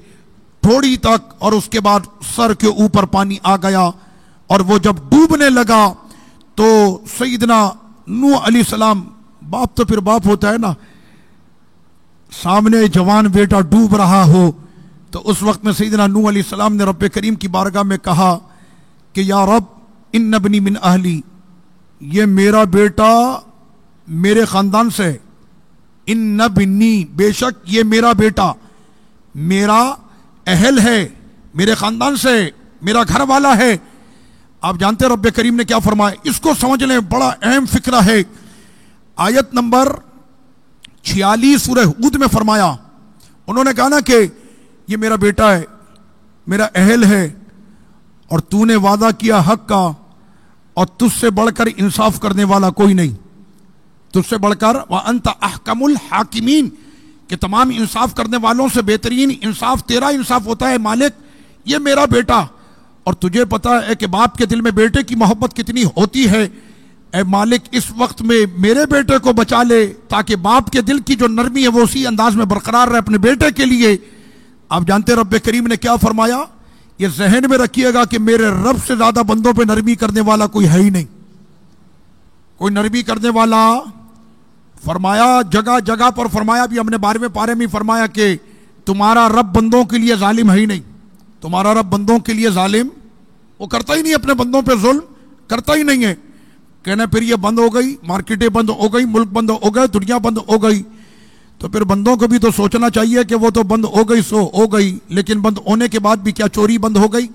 تھوڑی تک، اور اس کے بعد سر کے اوپر پانی آ گیا، اور وہ جب ڈوبنے لگا تو سیدنا نوح علیہ السلام، باپ تو پھر باپ ہوتا ہے نا، سامنے جوان بیٹا ڈوب رہا ہو تو اس وقت میں سیدنا نوح علیہ السلام نے رب کریم کی بارگاہ میں کہا کہ یا رب ان ابنی من اہلی، یہ میرا بیٹا میرے خاندان سے، ان ابنی بے شک یہ میرا بیٹا میرا اہل ہے، میرے خاندان سے، میرا گھر والا ہے۔ آپ جانتے رب کریم نے کیا فرمایا؟ اس کو سمجھ لیں، بڑا اہم فکرہ ہے۔ آیت نمبر 46 سورہ ہود میں فرمایا، انہوں نے کہا نا کہ یہ میرا بیٹا ہے، میرا اہل ہے، اور تو نے وعدہ کیا حق کا، اور تجھ سے بڑھ کر انصاف کرنے والا کوئی نہیں، تجھ سے بڑھ کر وَأَنْتَ أَحْكَمُ الْحَاكِمِينَ، کہ تمام انصاف کرنے والوں سے بہترین انصاف تیرا انصاف ہوتا ہے مالک، یہ میرا بیٹا۔ اور تجھے پتا ہے کہ باپ کے دل میں بیٹے کی محبت کتنی ہوتی ہے، اے مالک اس وقت میں میرے بیٹے کو بچا لے تاکہ باپ کے دل کی جو نرمی ہے وہ اسی انداز میں برقرار رہے اپنے بیٹے کے لیے۔ آپ جانتے رب کریم نے کیا فرمایا؟ یہ ذہن میں رکھیے گا کہ میرے رب سے زیادہ بندوں پہ نرمی کرنے والا کوئی ہے ہی نہیں، کوئی نرمی کرنے والا۔ فرمایا جگہ جگہ پر فرمایا، بھی ہم نے 12ویں پارے میں فرمایا کہ تمہارا رب بندوں کے لیے ظالم ہے ہی نہیں، تمہارا رب بندوں کے لیے ظالم وہ کرتا ہی نہیں، اپنے بندوں پہ ظلم کرتا ہی نہیں ہے۔ کہنا پھر یہ بند ہو گئی، مارکیٹیں بند ہو گئی، ملک بند ہو گئے، دنیا بند ہو گئی، تو پھر بندوں کو بھی تو سوچنا چاہیے کہ وہ تو بند ہو گئی سو ہو گئی، لیکن بند ہونے کے بعد بھی کیا چوری بند ہو گئی،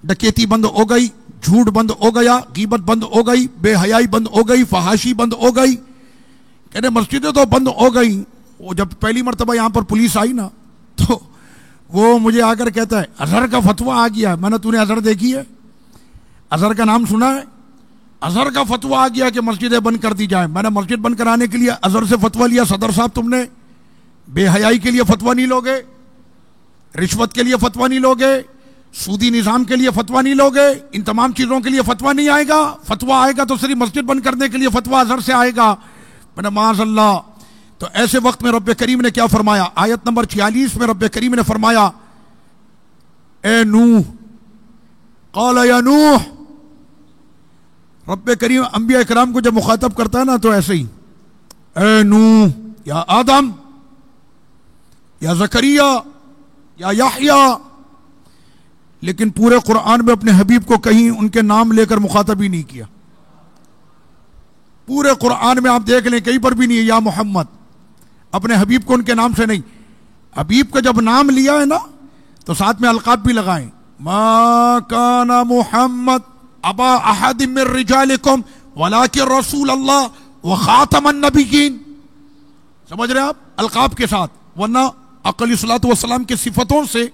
ڈکیتی بند ہو گئی، جھوٹ بند ہو گیا، غیبت بند ہو گئی، بے حیائی بند ہو گئی، فحاشی بند ہو گئی، کہنے مسجدیں تو بند ہو گئی۔ وہ جب پہلی مرتبہ یہاں پر پولیس آئی نا تو وہ مجھے آ کر کہتا ہے اظہر کا فتویٰ آ گیا۔ میں نے تو نے اظہر دیکھی ہے؟ اظہر کا نام سنا ہے؟ اظہر کا فتویٰ آ گیا کہ مسجدیں بند کر دی جائیں۔ میں نے مسجد بند کرانے کے لیے اظہر سے فتویٰ لیا، صدر صاحب تم نے بے حیائی کے لیے فتویٰ نہیں لوگے، رشوت کے لیے فتویٰ نہیں لوگے، سودی نظام کے لیے فتویٰ نہیں لوگے، ان تمام چیزوں کے لیے فتویٰ نہیں آئے گا. فتویٰ آئے گا تو صرف مسجد بند کرنے کے لیے فتویٰ ازہر سے آئے گا. معاذ اللہ. تو ایسے وقت میں رب کریم نے کیا فرمایا؟ آیت نمبر 46 میں رب کریم نے فرمایا اے نوح، قال یا نوح. رب کریم انبیاء کرام کو جب مخاطب کرتا ہے نا تو ایسے ہی، اے نوح، یا آدم، یا زکریا، یا یحییٰ. لیکن پورے قرآن میں اپنے حبیب کو کہیں ان کے نام لے کر مخاطب ہی نہیں کیا. پورے قرآن میں آپ دیکھ لیں کہیں پر بھی نہیں ہے یا محمد. اپنے حبیب کو ان کے نام سے نہیں. حبیب کا جب نام لیا ہے نا تو ساتھ میں القاب بھی لگائیں. ما کان محمد ابا احد من رجالکم ولکن رسول اللہ وخاتم النبیین. سمجھ رہے ہیں آپ؟ القاب کے ساتھ. ورنہ اقلی صلاۃ والسلام کی صفتوں سے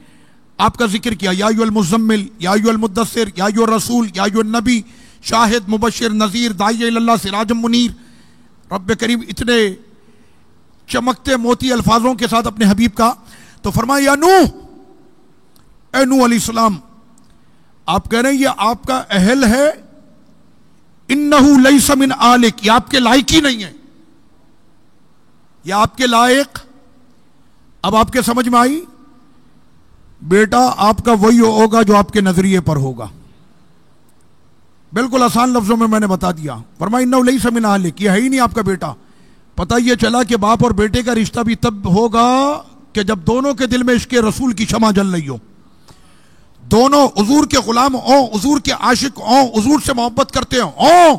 آپ کا ذکر کیا، یا ایھا المزمل، یا ایھا المدثر، یا ایھا الرسول، یا ایھا النبی، شاہد، مبشر، نذیر، داعی الی اللہ، سراج منیر. رب کریم اتنے چمکتے موتی الفاظوں کے ساتھ اپنے حبیب کا تو فرمایا یا نوح، اے نوح علیہ السلام. آپ کہہ رہے ہیں یہ آپ کا اہل ہے، انہ لیس من آلک، یہ آپ کے لائق ہی نہیں ہے، یہ آپ کے لائق. اب آپ کے سمجھ میں آئی؟ بیٹا آپ کا وہی ہوگا جو آپ کے نظریے پر ہوگا. بالکل آسان لفظوں میں نے بتا دیا. فرمایا انہ لیس من آلک، یہ ہے ہی نہیں آپ کا بیٹا. پتہ یہ چلا کہ باپ اور بیٹے کا رشتہ بھی تب ہوگا کہ جب دونوں کے دل میں عشق رسول کی شمع جل رہی ہو، دونوں حضور کے غلام ہوں، حضور کے عاشق ہوں، حضور سے محبت کرتے ہوں.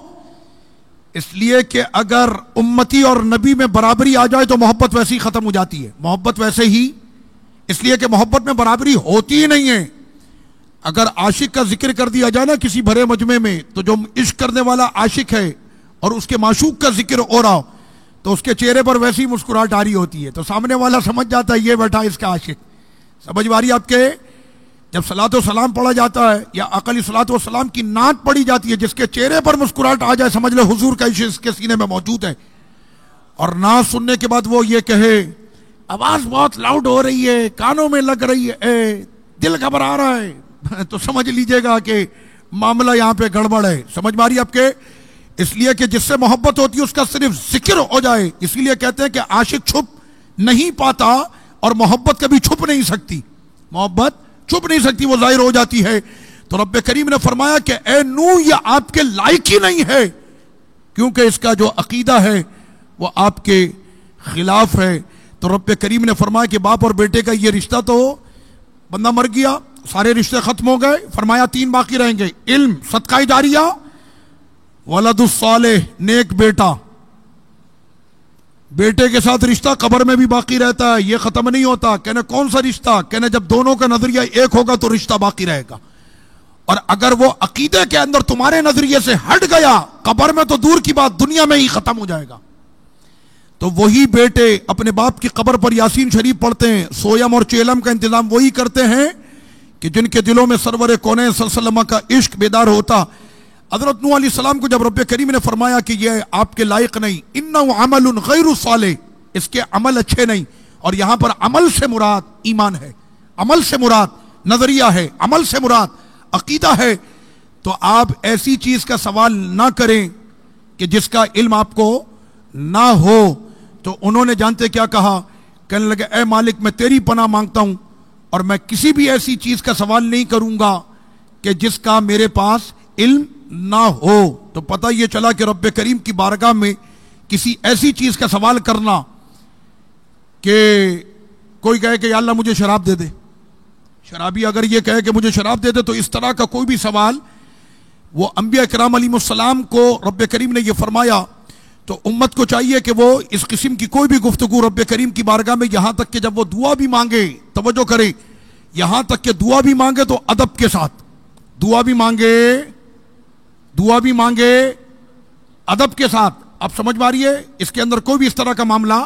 اس لیے کہ اگر امتی اور نبی میں برابری آ جائے تو محبت ویسے ہی ختم ہو جاتی ہے. محبت ویسے ہی، اس لیے کہ محبت میں برابری ہوتی ہی نہیں ہے. اگر عاشق کا ذکر کر دیا جائے نا کسی بھرے مجمع میں تو جو عشق کرنے والا عاشق ہے اور اس کے معشوق کا ذکر ہو رہا ہو تو اس کے چہرے پر ویسی ہی مسکراہٹ آ رہی ہوتی ہے. تو سامنے والا سمجھ جاتا ہے یہ بیٹھا اس کا عاشق. سمجھ باری آپ کے؟ جب صلاۃ و سلام پڑھا جاتا ہے یا اقلی صلاۃ و سلام کی نعت پڑھی جاتی ہے، جس کے چہرے پر مسکراہٹ آ جائے سمجھ لے حضور کا عشق اس کے سینے میں موجود ہے. اور نعت سننے کے بعد وہ یہ کہے آواز بہت لاؤڈ ہو رہی ہے، کانوں میں لگ رہی ہے، دل گھبرا رہا ہے، تو سمجھ لیجئے گا کہ معاملہ یہاں پہ گڑبڑ ہے. سمجھ ماری آپ کے؟ اس لیے کہ جس سے محبت ہوتی ہے اس کا صرف ذکر ہو جائے. اسی لیے کہتے ہیں کہ عاشق چھپ نہیں پاتا اور محبت کبھی چھپ نہیں سکتی. محبت چھپ نہیں سکتی، وہ ظاہر ہو جاتی ہے. تو رب کریم نے فرمایا کہ اے نوح یہ آپ کے لائق ہی نہیں ہے، کیونکہ اس کا جو عقیدہ ہے وہ آپ کے خلاف ہے. تو رب کریم نے فرمایا کہ باپ اور بیٹے کا یہ رشتہ تو بندہ مر گیا، سارے رشتے ختم ہو گئے. فرمایا 3 باقی رہیں گے، علم، صدقہ جاریہ، ولد الصالح، نیک بیٹا. بیٹے کے ساتھ رشتہ قبر میں بھی باقی رہتا ہے، یہ ختم نہیں ہوتا. کہنے کون سا رشتہ؟ کہنے جب دونوں کا نظریہ ایک ہوگا تو رشتہ باقی رہے گا. اور اگر وہ عقیدے کے اندر تمہارے نظریے سے ہٹ گیا، قبر میں تو دور کی بات دنیا میں ہی ختم ہو جائے گا. تو وہی بیٹے اپنے باپ کی قبر پر یاسین شریف پڑھتے ہیں، سویم اور چیلم کا انتظام وہی کرتے ہیں کہ جن کے دلوں میں سرور کونین صلی اللہ علیہ وسلم کا عشق بیدار ہوتا. حضرت نوح علیہ السلام کو جب رب کریم نے فرمایا کہ یہ آپ کے لائق نہیں، انہ عمل غیر صالح، اس کے عمل اچھے نہیں. اور یہاں پر عمل سے مراد ایمان ہے، عمل سے مراد نظریہ ہے، عمل سے مراد عقیدہ ہے. تو آپ ایسی چیز کا سوال نہ کریں کہ جس کا علم آپ کو نہ ہو. تو انہوں نے جانتے کیا کہا؟ کہنے لگے اے مالک میں تیری پناہ مانگتا ہوں اور میں کسی بھی ایسی چیز کا سوال نہیں کروں گا کہ جس کا میرے پاس علم نہ ہو. تو پتہ یہ چلا کہ رب کریم کی بارگاہ میں کسی ایسی چیز کا سوال کرنا کہ کوئی کہے کہ یا اللہ مجھے شراب دے دے، شرابی اگر یہ کہے کہ مجھے شراب دے دے، تو اس طرح کا کوئی بھی سوال وہ انبیاء کرام علیہ السلام کو رب کریم نے یہ فرمایا. تو امت کو چاہیے کہ وہ اس قسم کی کوئی بھی گفتگو رب کریم کی بارگاہ میں، یہاں تک کہ جب وہ دعا بھی مانگے، توجہ کرے، یہاں تک کہ دعا بھی مانگے تو ادب کے ساتھ دعا بھی مانگے ادب کے ساتھ. آپ سمجھ ماریے، اس کے اندر کوئی بھی اس طرح کا معاملہ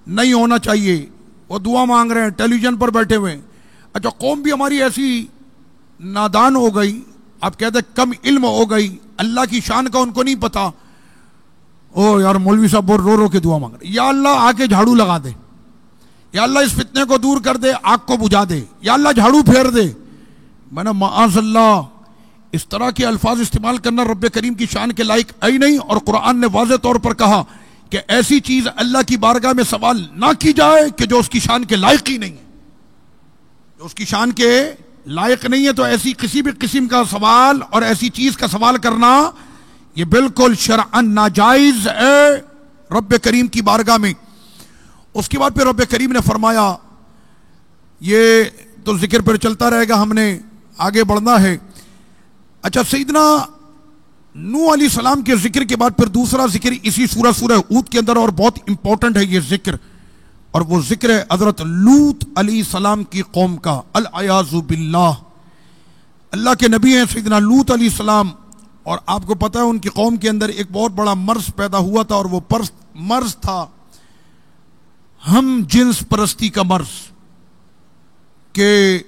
نہیں ہونا چاہیے. وہ دعا مانگ رہے ہیں، ٹیلی ویژن پر بیٹھے ہوئے ہیں. اچھا قوم بھی ہماری ایسی نادان ہو گئی، آپ کہتے ہیں کم علم ہو گئی، اللہ کی شان کا ان کو نہیں پتا. او یار مولوی صاحب بہت رو رو کے دعا مانگ رہے، یا اللہ آ کے جھاڑو لگا دے، یا اللہ اس فتنے کو دور کر دے، آگ کو بجھا دے، یا اللہ جھاڑو پھیر دے. میں نے معاذ اللہ اس طرح کے الفاظ استعمال کرنا رب کریم کی شان کے لائق ہے ہی نہیں، اور قرآن نے واضح طور پر کہا کہ ایسی چیز اللہ کی بارگاہ میں سوال نہ کی جائے کہ جو اس کی شان کے لائق ہی نہیں ہے، جو اس کی شان کے لائق نہیں ہے، تو ایسی کسی بھی قسم کا سوال اور ایسی چیز کا سوال کرنا یہ بالکل شرعاً ناجائز ہے رب کریم کی بارگاہ میں۔ اس کے بعد پھر رب کریم نے فرمایا، یہ تو ذکر پر چلتا رہے گا، ہم نے آگے بڑھنا ہے۔ اچھا، سیدنا نوح علیہ السلام کے ذکر کے بعد پھر دوسرا ذکر اسی سورہ ہود کے اندر، اور بہت امپورٹنٹ ہے یہ ذکر، اور وہ ذکر ہے حضرت لوط علیہ السلام کی قوم کا، العیاذ باللہ۔ اللہ کے نبی ہیں سیدنا لوط علیہ السلام، اور آپ کو پتہ ہے ان کی قوم کے اندر ایک بہت بڑا مرض پیدا ہوا تھا، اور وہ مرض تھا ہم جنس پرستی کا مرض، کہ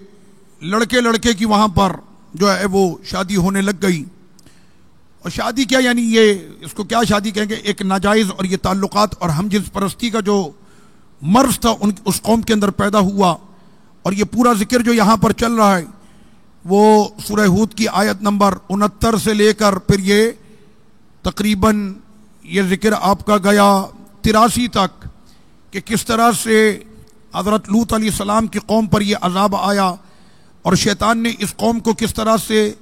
لڑکے کی وہاں پر جو ہے وہ شادی ہونے لگ گئی۔ اور شادی کیا، یعنی یہ اس کو کیا شادی کہیں گے، ایک ناجائز، اور یہ تعلقات اور ہم جنس پرستی کا جو مرض تھا اس قوم کے اندر پیدا ہوا۔ اور یہ پورا ذکر جو یہاں پر چل رہا ہے وہ سورہ ہود کی آیت نمبر 69 سے لے کر پھر یہ تقریباً یہ ذکر آپ کا گیا 83 تک، کہ کس طرح سے حضرت لوط علیہ السلام کی قوم پر یہ عذاب آیا، اور شیطان نے اس قوم کو کس طرح سے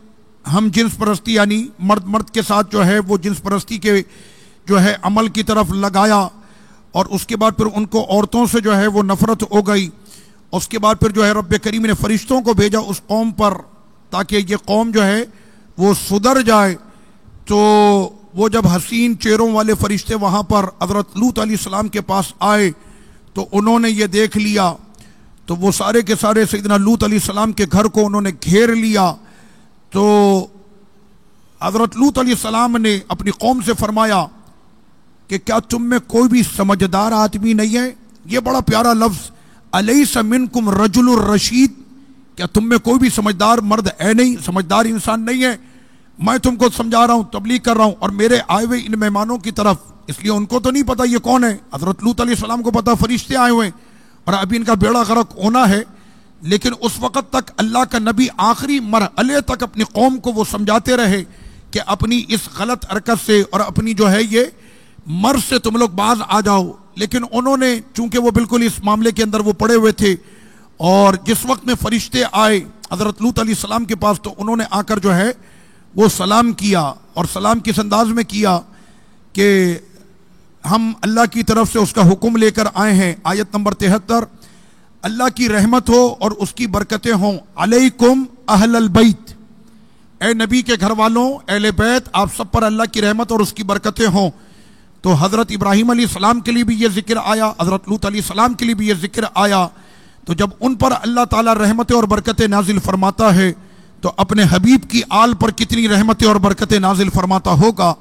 ہم جنس پرستی، یعنی مرد کے ساتھ جو ہے وہ جنس پرستی کے جو ہے عمل کی طرف لگایا، اور اس کے بعد پھر ان کو عورتوں سے جو ہے وہ نفرت ہو گئی۔ اس کے بعد پھر جو ہے رب کریم نے فرشتوں کو بھیجا اس قوم پر تاکہ یہ قوم جو ہے وہ سدھر جائے۔ تو وہ جب حسین چہروں والے فرشتے وہاں پر حضرت لوط علیہ السلام کے پاس آئے تو انہوں نے یہ دیکھ لیا، تو وہ سارے کے سارے سیدنا لوط علیہ السلام کے گھر کو انہوں نے گھیر لیا۔ تو حضرت لوط علیہ السلام نے اپنی قوم سے فرمایا کہ کیا تم میں کوئی بھی سمجھدار آدمی نہیں ہے؟ یہ بڑا پیارا لفظ، الیس منکم رجل الرشید، کیا تم میں کوئی بھی سمجھدار مرد ہے نہیں، سمجھدار انسان نہیں ہے؟ میں تم کو سمجھا رہا ہوں، تبلیغ کر رہا ہوں، اور میرے آئے ہوئے ان مہمانوں کی طرف، اس لیے ان کو تو نہیں پتا یہ کون ہے، حضرت لوط علیہ السلام کو پتا فرشتے آئے ہوئے اور ابھی ان کا بیڑا غرق ہونا ہے، لیکن اس وقت تک اللہ کا نبی آخری مرحلے تک اپنی قوم کو وہ سمجھاتے رہے کہ اپنی اس غلط حرکت سے اور اپنی جو ہے یہ مرض سے تم لوگ باز آ جاؤ۔ لیکن انہوں نے چونکہ وہ بالکل اس معاملے کے اندر وہ پڑے ہوئے تھے، اور جس وقت میں فرشتے آئے حضرت لوط علیہ السلام کے پاس تو انہوں نے آ کر جو ہے وہ سلام کیا، اور سلام کس انداز میں کیا کہ ہم اللہ کی طرف سے اس کا حکم لے کر آئے ہیں۔ آیت نمبر 73، اللہ کی رحمت ہو اور اس کی برکتیں ہوں علیکم اہل البیت، اے نبی کے گھر والوں، اہل بیت، آپ سب پر اللہ کی رحمت اور اس کی برکتیں ہوں۔ تو حضرت ابراہیم علیہ السلام کے لیے بھی یہ ذکر آیا، حضرت لوط علیہ السلام کے لیے بھی یہ ذکر آیا۔ تو جب ان پر اللہ تعالیٰ رحمتیں اور برکتیں نازل فرماتا ہے تو اپنے حبیب کی آل پر کتنی رحمتیں اور برکتیں نازل فرماتا ہوگا۔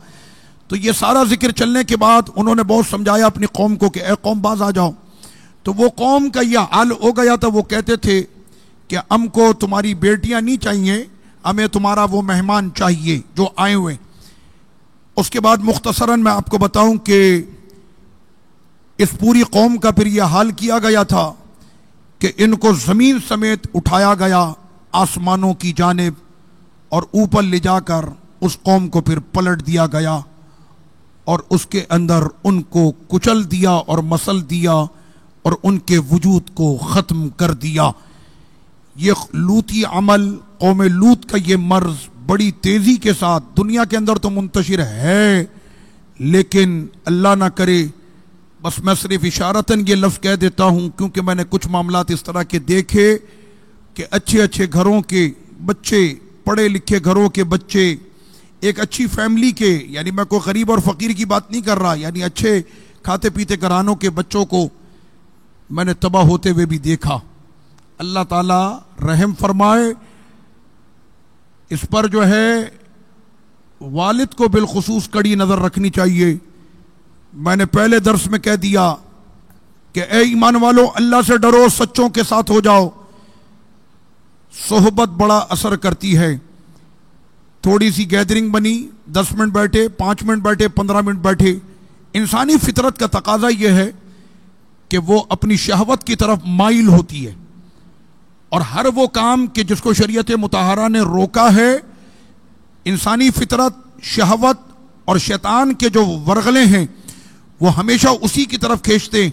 تو یہ سارا ذکر چلنے کے بعد انہوں نے بہت سمجھایا اپنی قوم کو کہ اے قوم باز آ جاؤ۔ تو وہ قوم کا یہ حال ہو گیا تھا، وہ کہتے تھے کہ ہم کو تمہاری بیٹیاں نہیں چاہیے، ہمیں تمہارا وہ مہمان چاہیے جو آئے ہوئے۔ اس کے بعد مختصراً میں آپ کو بتاؤں کہ اس پوری قوم کا پھر یہ حال کیا گیا تھا کہ ان کو زمین سمیت اٹھایا گیا آسمانوں کی جانب، اور اوپر لے جا کر اس قوم کو پھر پلٹ دیا گیا، اور اس کے اندر ان کو کچل دیا اور مسل دیا اور ان کے وجود کو ختم کر دیا۔ یہ لوطی عمل، قوم لوط کا یہ مرض بڑی تیزی کے ساتھ دنیا کے اندر تو منتشر ہے، لیکن اللہ نہ کرے، بس میں صرف اشارتاً یہ لفظ کہہ دیتا ہوں کیونکہ میں نے کچھ معاملات اس طرح کے دیکھے کہ اچھے گھروں کے بچے، پڑھے لکھے گھروں کے بچے، ایک اچھی فیملی کے، یعنی میں کوئی غریب اور فقیر کی بات نہیں کر رہا، یعنی اچھے کھاتے پیتے گھرانوں کے بچوں کو میں نے تباہ ہوتے ہوئے بھی دیکھا۔ اللہ تعالیٰ رحم فرمائے۔ اس پر جو ہے والد کو بالخصوص کڑی نظر رکھنی چاہیے۔ میں نے پہلے درس میں کہہ دیا کہ اے ایمان والو، اللہ سے ڈرو، سچوں کے ساتھ ہو جاؤ۔ صحبت بڑا اثر کرتی ہے۔ تھوڑی سی گیدرنگ بنی، 10 منٹ بیٹھے، 5 منٹ بیٹھے، 15 منٹ بیٹھے، انسانی فطرت کا تقاضا یہ ہے کہ وہ اپنی شہوت کی طرف مائل ہوتی ہے، اور ہر وہ کام کہ جس کو شریعت مطہرہ نے روکا ہے، انسانی فطرت، شہوت اور شیطان کے جو ورغلے ہیں وہ ہمیشہ اسی کی طرف کھینچتے ہیں۔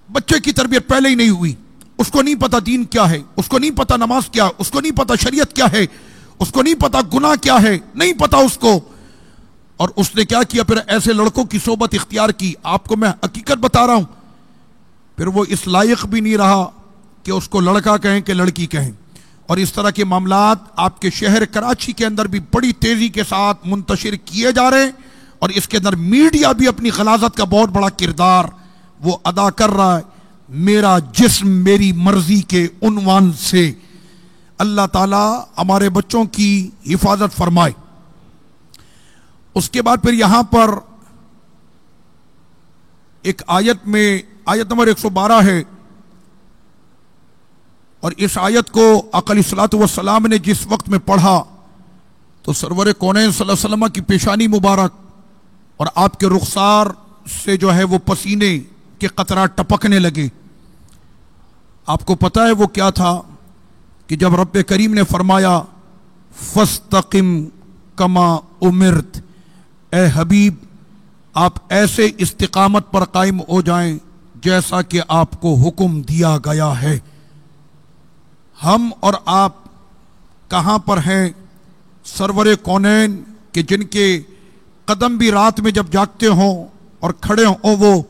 بچے کی تربیت پہلے ہی نہیں ہوئی، اس کو نہیں پتا دین کیا ہے، اس کو نہیں پتا نماز کیا، اس کو نہیں پتا شریعت کیا ہے، اس کو نہیں پتا گناہ کیا ہے، نہیں پتا اس کو۔ اور اس نے کیا کیا؟ پھر ایسے لڑکوں کی صحبت اختیار کی۔ آپ کو میں حقیقت بتا رہا ہوں، پھر وہ اس لائق بھی نہیں رہا کہ اس کو لڑکا کہیں کہ لڑکی کہیں۔ اور اس طرح کے معاملات آپ کے شہر کراچی کے اندر بھی بڑی تیزی کے ساتھ منتشر کیے جا رہے ہیں، اور اس کے اندر میڈیا بھی اپنی غلاظت کا بہت بڑا کردار وہ ادا کر رہا ہے۔ میرا جسم میری مرضی کے عنوان سے اللہ تعالیٰ ہمارے بچوں کی حفاظت فرمائے۔ اس کے بعد پھر یہاں پر ایک آیت میں آیت نمبر 112 ہے، اور اس آیت کو آقا علیہ الصلوۃ والسلام نے جس وقت میں پڑھا تو سرور کونین صلی اللہ علیہ وسلم کی پیشانی مبارک اور آپ کے رخسار سے جو ہے وہ پسینے کے قطرات ٹپکنے لگے۔ آپ کو پتہ ہے وہ کیا تھا کہ جب رب کریم نے فرمایا فاستقم کما امرت، اے حبیب آپ ایسے استقامت پر قائم ہو جائیں جیسا کہ آپ کو حکم دیا گیا ہے۔ ہم اور آپ کہاں پر ہیں؟ سرور کونین کہ جن کے قدم بھی رات میں جب جاگتے ہوں اور کھڑے ہوں وہ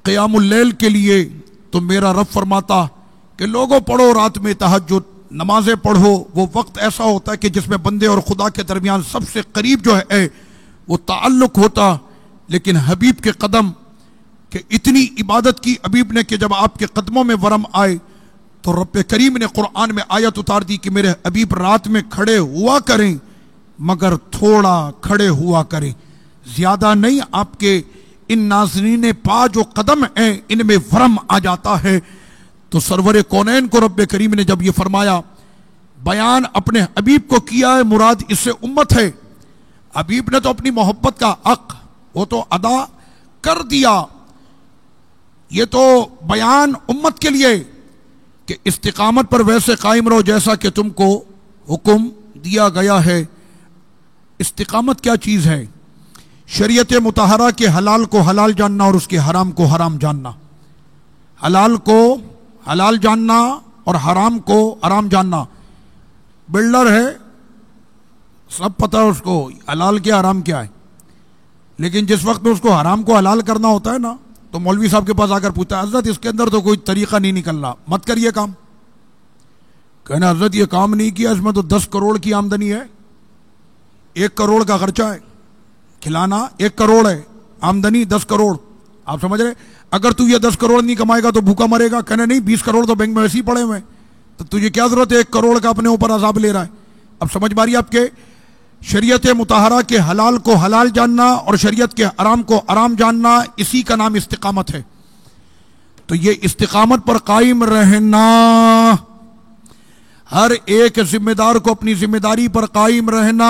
قیام اللیل کے لیے، تو میرا رب فرماتا کہ لوگوں پڑھو رات میں تہجد، نمازیں پڑھو۔ وہ وقت ایسا ہوتا ہے کہ جس میں بندے اور خدا کے درمیان سب سے قریب جو ہے وہ تعلق ہوتا، لیکن حبیب کے قدم کہ اتنی عبادت کی حبیب نے کہ جب آپ کے قدموں میں ورم آئے تو رب کریم نے قرآن میں آیت اتار دی کہ میرے حبیب رات میں کھڑے ہوا کریں مگر تھوڑا کھڑے ہوا کریں، زیادہ نہیں۔ آپ کے ان ناظرین پا جو قدم ہیں ان میں ورم آ جاتا ہے۔ تو سرور کونین کو رب کریم نے جب یہ فرمایا، بیان اپنے حبیب کو کیا ہے، مراد اس سے امت ہے۔ حبیب نے تو اپنی محبت کا حق وہ تو ادا کر دیا، یہ تو بیان امت کے لیے کہ استقامت پر ویسے قائم رہو جیسا کہ تم کو حکم دیا گیا ہے۔ استقامت کیا چیز ہے؟ شریعت مطہرہ کے حلال کو حلال جاننا اور اس کے حرام کو حرام جاننا، حلال کو حلال جاننا اور حرام کو حرام جاننا۔ بلڈر ہے، سب پتہ ہے اس کو حلال کیا حرام کیا ہے، لیکن جس وقت میں اس کو حرام کو حلال کرنا ہوتا ہے نا تو مولوی صاحب کے پاس آ کر پوچھتا ہے حضرت اس کے اندر تو کوئی طریقہ نہیں نکل رہا، مت کریے کام۔ کہنا حضرت یہ کام نہیں کیا، اس میں تو 10 کروڑ کی آمدنی ہے، 1 کروڑ کا خرچہ ہے، کھلانا 1 کروڑ ہے، آمدنی 10 کروڑ۔ آپ سمجھ رہے؟ اگر تو یہ 10 کروڑ نہیں کمائے گا تو بھوکا مرے گا۔ کہنا نہیں 20 کروڑ تو بینک میں ویسے ہی پڑے ہوئے، تو تجھے کیا ضرورت ہے 1 کروڑ کا اپنے اوپر عذاب لے رہا ہے۔ اب سمجھ ماری آپ کے شریعت مطہرہ کے حلال کو حلال جاننا اور شریعت کے حرام کو حرام جاننا، اسی کا نام استقامت ہے۔ تو یہ استقامت پر قائم رہنا، ہر ایک ذمہ دار کو اپنی ذمہ داری پر قائم رہنا۔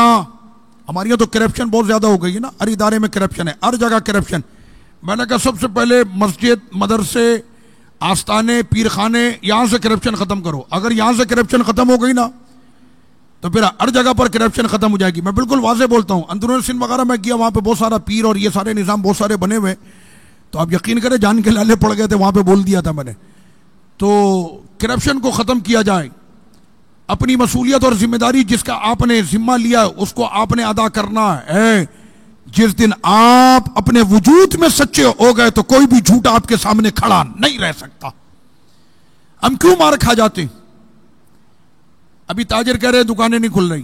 ہمارے یہاں تو کرپشن بہت زیادہ ہو گئی ہے نا، ہر ادارے میں کرپشن ہے، ہر جگہ کرپشن۔ میں نے کہا سب سے پہلے مسجد، مدرسے، آستانے، پیرخانے، یہاں سے کرپشن ختم کرو۔ اگر یہاں سے کرپشن ختم ہو گئی نا تو پھر ہر جگہ پر کرپشن ختم ہو جائے گی۔ میں بالکل واضح بولتا ہوں، اندرون سندھ وغیرہ میں کیا، وہاں پہ بہت سارا پیر اور یہ سارے نظام بہت سارے بنے ہوئے، تو آپ یقین کریں جان کے لالے پڑ گئے تھے، وہاں پہ بول دیا تھا میں نے۔ تو کرپشن کو ختم کیا جائے، اپنی مسئولیت اور ذمہ داری جس کا آپ نے ذمہ لیا اس کو آپ نے ادا کرنا ہے۔ جس دن آپ اپنے وجود میں سچے ہو گئے تو کوئی بھی جھوٹا آپ کے سامنے کھڑا نہیں رہ سکتا۔ ہم کیوں مار کھا جاتے ہیں؟ ابھی تاجر کہہ رہے دکانیں نہیں کھل رہی،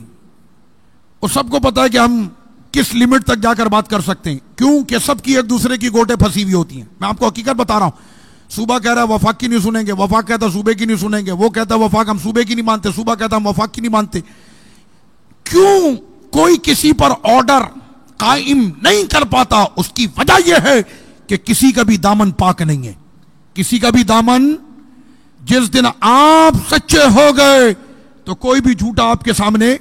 اور سب کو پتا ہے کہ ہم کس لمٹ تک جا کر بات کر سکتے ہیں، کیونکہ سب کی ایک دوسرے کی گوٹیں پھنسی ہوئی ہوتی ہیں۔ میں آپ کو حقیقت بتا رہا ہوں، صوبہ کہہ رہا ہے وفاق کی نہیں سنیں گے، وفاق کہتا ہے صوبے کی نہیں سنیں گے، وہ کہتا ہے وفاق ہم صوبے کی نہیں مانتے، صوبہ کہتا ہم وفاق کی نہیں مانتے۔ کیوں کوئی کسی پر آرڈر قائم نہیں کر پاتا؟ اس کی وجہ یہ ہے کہ کسی کا بھی دامن پاک نہیں ہے، کسی کا بھی دامن۔ جس دن آپ سچے ہو گئے تو کوئی بھی جھوٹا آپ کے سامنے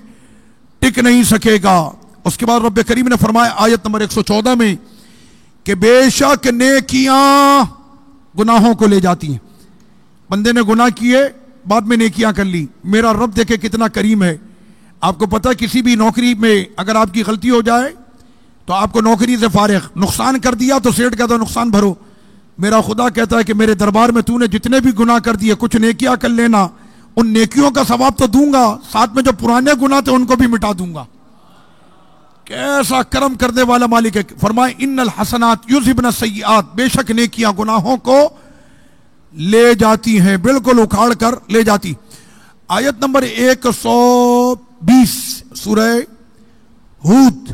ٹک نہیں سکے گا۔ اس کے بعد رب کریم نے فرمایا آیت نمبر 114 میں کہ بے شک نیکیاں گناہوں کو لے جاتی ہیں۔ بندے نے گناہ کیے، بعد میں نیکیاں کر لی. میرا رب دیکھے کتنا کریم ہے. آپ کو پتہ کسی بھی نوکری میں اگر آپ کی غلطی ہو جائے تو آپ کو نوکری سے فارغ. نقصان کر دیا تو سیٹھ کہتا ہے نقصان بھرو. میرا خدا کہتا ہے کہ میرے دربار میں تو نے جتنے بھی گناہ کر دیے کچھ نیکیاں کر لینا, ان نیکیوں کا ثواب تو دوں گا, ساتھ میں جو پرانے گناہ تھے ان کو بھی مٹا دوں گا. کیسا کرم کرنے والا مالک ہے. فرمائے ان الحسنات یذھبن السیئات, بے شک نیکیاں گناہوں کو لے جاتی ہیں, بالکل اکھاڑ کر لے جاتی. آیت نمبر 120 سورہ ہود.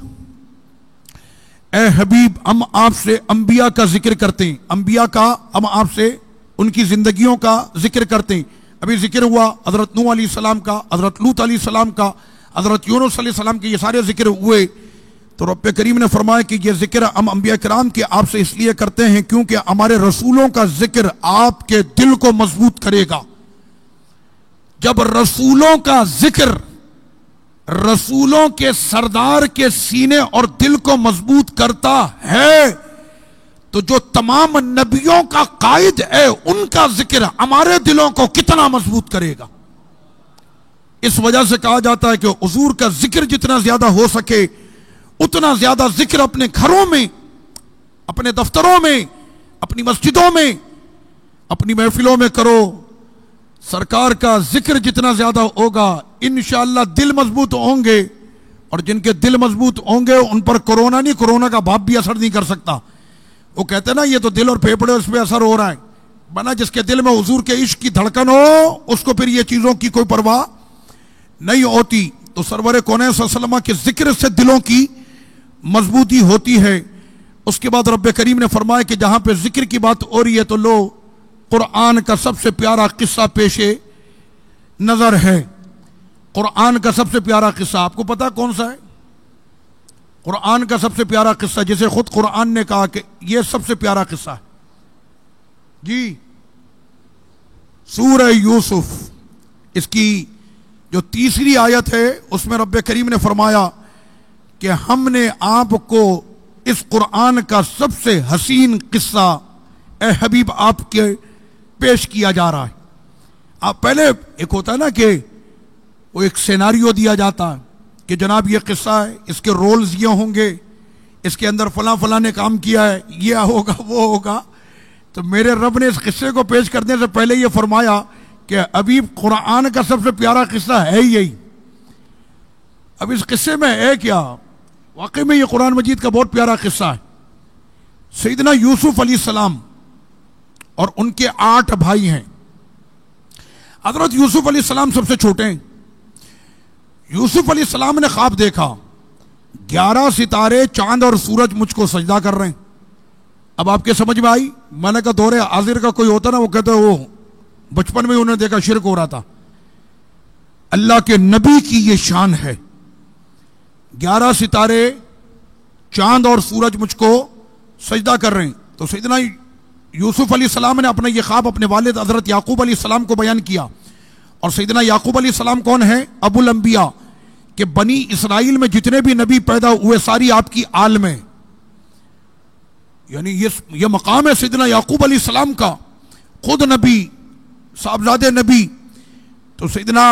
اے حبیب ہم آپ سے انبیاء کا ذکر کرتے ہیں, انبیاء کا ہم آپ سے ان کی زندگیوں کا ذکر کرتے ہیں. ابھی ذکر ہوا حضرت نوح علیہ السلام کا, حضرت لوط علیہ السلام کا, حضرت یونس علیہ السلام کے, یہ سارے ذکر ہوئے. تو رب کریم نے فرمایا کہ یہ ذکر ہم انبیاء کرام کے آپ سے اس لیے کرتے ہیں کیونکہ ہمارے رسولوں کا ذکر آپ کے دل کو مضبوط کرے گا. جب رسولوں کا ذکر رسولوں کے سردار کے سینے اور دل کو مضبوط کرتا ہے تو جو تمام نبیوں کا قائد ہے ان کا ذکر ہمارے دلوں کو کتنا مضبوط کرے گا. اس وجہ سے کہا جاتا ہے کہ حضور کا ذکر جتنا زیادہ ہو سکے اتنا زیادہ ذکر اپنے گھروں میں, اپنے دفتروں میں, اپنی مسجدوں میں, اپنی محفلوں میں کرو. سرکار کا ذکر جتنا زیادہ ہوگا انشاءاللہ دل مضبوط ہوں گے, اور جن کے دل مضبوط ہوں گے ان پر کورونا نہیں, کورونا کا باپ بھی اثر نہیں کر سکتا. وہ کہتے ہیں نا یہ تو دل اور پھیپھڑے اس پہ اثر ہو رہا ہے, بنا جس کے دل میں حضور کے عشق کی دھڑکن ہو اس کو پھر یہ چیزوں کی کوئی پرواہ نہیں ہوتی. تو سرور کونین صلی اللہ علیہ وسلم کے ذکر سے دلوں کی مضبوطی ہوتی ہے. اس کے بعد رب کریم نے فرمایا کہ جہاں پہ ذکر کی بات ہو رہی ہے تو لو قرآن کا سب سے پیارا قصہ پیش نظر ہے. قرآن کا سب سے پیارا قصہ آپ کو پتا کون سا ہے؟ قرآن کا سب سے پیارا قصہ جسے خود قرآن نے کہا کہ یہ سب سے پیارا قصہ ہے جی, سورہ یوسف. اس کی جو تیسری آیت ہے اس میں رب کریم نے فرمایا کہ ہم نے آپ کو اس قرآن کا سب سے حسین قصہ اے حبیب آپ کے پیش کیا جا رہا ہے. آپ پہلے ایک ہوتا ہے نا کہ وہ ایک سیناریو دیا جاتا ہے کہ جناب یہ قصہ ہے, اس کے رولز یہ ہوں گے, اس کے اندر فلاں فلاں نے کام کیا ہے, یہ ہوگا وہ ہوگا. تو میرے رب نے اس قصے کو پیش کرنے سے پہلے یہ فرمایا کہ ابھی قرآن کا سب سے پیارا قصہ ہے یہی. اب اس قصے میں ہے کیا؟ واقعی میں یہ قرآن مجید کا بہت پیارا قصہ ہے. سیدنا یوسف علیہ السلام اور ان کے 8 بھائی ہیں. حضرت یوسف علیہ السلام سب سے چھوٹے ہیں. یوسف علیہ السلام نے خواب دیکھا 11 ستارے چاند اور سورج مجھ کو سجدہ کر رہے ہیں. اب آپ کے سمجھ میں آئی؟ میں نے کہا دور حاضر کا کوئی ہوتا نا وہ کہتا ہے وہ بچپن میں انہوں نے دیکھا شرک ہو رہا تھا. اللہ کے نبی کی یہ شان ہے, 11 ستارے چاند اور سورج مجھ کو سجدہ کر رہے ہیں. تو سیدنا یوسف علیہ السلام نے اپنا یہ خواب اپنے والد حضرت یعقوب علیہ السلام کو بیان کیا. اور سیدنا یعقوب علیہ السلام کون ہیں؟ ابو الانبیاء, کہ بنی اسرائیل میں جتنے بھی نبی پیدا ہوئے ساری آپ کی آل میں, یعنی یہ مقام ہے سیدنا یعقوب علیہ السلام کا, خود نبی, صاحبزادے نبی. تو سیدنا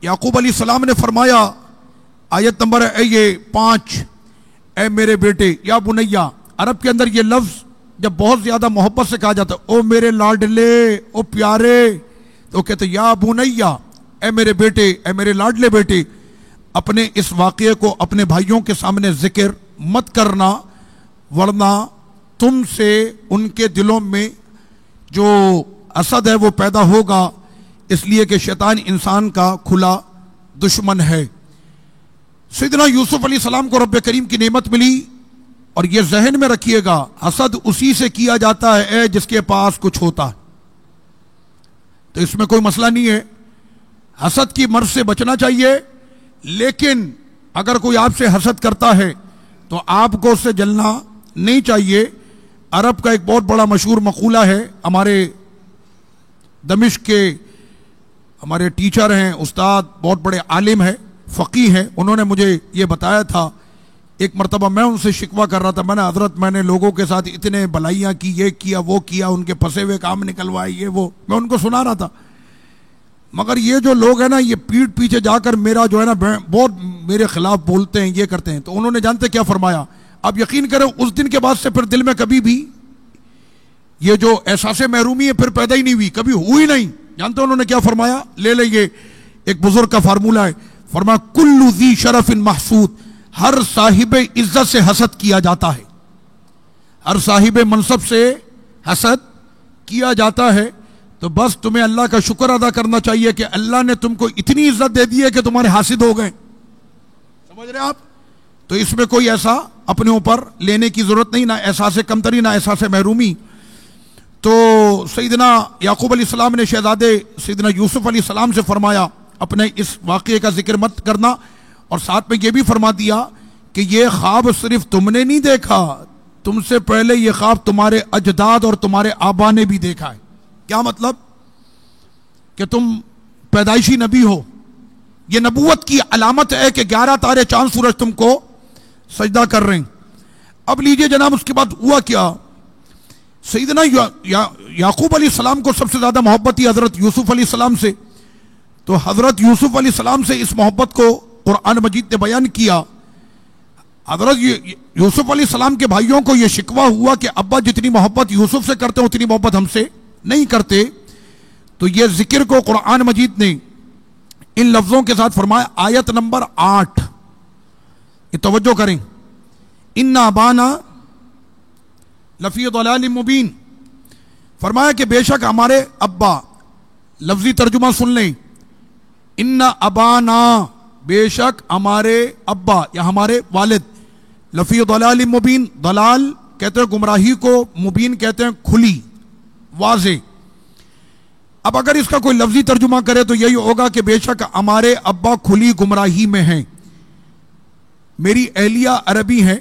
یعقوب علیہ السلام نے فرمایا آیت نمبر 5, اے میرے بیٹے, یا بنیا. عرب کے اندر یہ لفظ جب بہت زیادہ محبت سے کہا جاتا ہے, او میرے لاڈلے, او پیارے, تو کہتے یا بنیا, اے میرے بیٹے, اے میرے لاڈلے بیٹے. اپنے اس واقعے کو اپنے بھائیوں کے سامنے ذکر مت کرنا, ورنہ تم سے ان کے دلوں میں جو حسد ہے وہ پیدا ہوگا, اس لیے کہ شیطان انسان کا کھلا دشمن ہے. سیدنا یوسف علیہ السلام کو رب کریم کی نعمت ملی, اور یہ ذہن میں رکھیے گا حسد اسی سے کیا جاتا ہے جس کے پاس کچھ ہوتا ہے. تو اس میں کوئی مسئلہ نہیں ہے, حسد کی مرض سے بچنا چاہیے. لیکن اگر کوئی آپ سے حسد کرتا ہے تو آپ کو اس سے جلنا نہیں چاہیے. عرب کا ایک بہت بڑا مشہور مقولہ ہے, ہمارے دمشق کے ہمارے ٹیچر ہیں, استاد, بہت بڑے عالم ہیں, فقیہ ہیں, انہوں نے مجھے یہ بتایا تھا. ایک مرتبہ میں ان سے شکوہ کر رہا تھا, میں نے حضرت میں نے لوگوں کے ساتھ اتنے بلائیاں کی, یہ کیا وہ کیا, ان کے پھنسے ہوئے کام نکلوائے, یہ وہ, میں ان کو سنا رہا تھا. مگر یہ جو لوگ ہیں نا یہ پیٹھ پیچھے جا کر میرا جو ہے نا بہت میرے خلاف بولتے ہیں، یہ کرتے ہیں. تو انہوں نے جانتے کیا فرمایا؟ اب یقین کریں اس دن کے بعد سے پھر دل میں کبھی بھی یہ جو احساس محرومی ہے پھر پیدا ہی نہیں ہوئی، کبھی ہوئی نہیں. جانتے انہوں نے کیا فرمایا؟ لے لیں، یہ ایک بزرگ کا فارمولہ ہے. فرمایا کل ذی شرف محسود، ہر صاحب عزت سے حسد کیا جاتا ہے، ہر صاحب منصب سے حسد کیا جاتا ہے. تو بس تمہیں اللہ کا شکر ادا کرنا چاہیے کہ اللہ نے تم کو اتنی عزت دے دی ہے کہ تمہارے حاسد ہو گئے. سمجھ رہے آپ؟ تو اس میں کوئی ایسا اپنے اوپر لینے کی ضرورت نہیں، نہ احساس کمتری نہ احساس محرومی. تو سیدنا یعقوب علیہ السلام نے شہزادے سیدنا یوسف علیہ السلام سے فرمایا اپنے اس واقعے کا ذکر مت کرنا، اور ساتھ میں یہ بھی فرما دیا کہ یہ خواب صرف تم نے نہیں دیکھا، تم سے پہلے یہ خواب تمہارے اجداد اور تمہارے آبا نے بھی دیکھا ہے. کیا مطلب؟ کہ تم پیدائشی نبی ہو. یہ نبوت کی علامت ہے کہ 11 تارے چاند سورج تم کو سجدہ کر رہے ہیں. اب لیجئے جناب اس کے بعد ہوا کیا؟ سیدنا یعقوب علیہ السلام کو سب سے زیادہ محبت تھی حضرت یوسف علیہ السلام سے. تو حضرت یوسف علیہ السلام سے اس محبت کو قرآن مجید نے بیان کیا. حضرت یوسف علیہ السلام کے بھائیوں کو یہ شکوہ ہوا کہ ابا جتنی محبت یوسف سے کرتے ہیں اتنی محبت ہم سے نہیں کرتے. تو یہ ذکر کو قرآن مجید نے ان لفظوں کے ساتھ فرمایا. آیت نمبر 8 یہ توجہ کریں. ان ابانا لفی ضلال مبین. فرمایا کہ بے شک ہمارے ابا، لفظی ترجمہ سن لیں. ان ابانا بے شک ہمارے ابا یا ہمارے والد، لفی ضلال مبین، ضلال کہتے ہیں گمراہی کو، مبین کہتے ہیں کھلی واضح. اب اگر اس کا کوئی لفظی ترجمہ کرے تو یہی ہوگا کہ بے شک ہمارے ابا کھلی گمراہی میں ہیں. میری اہلیہ عربی ہیں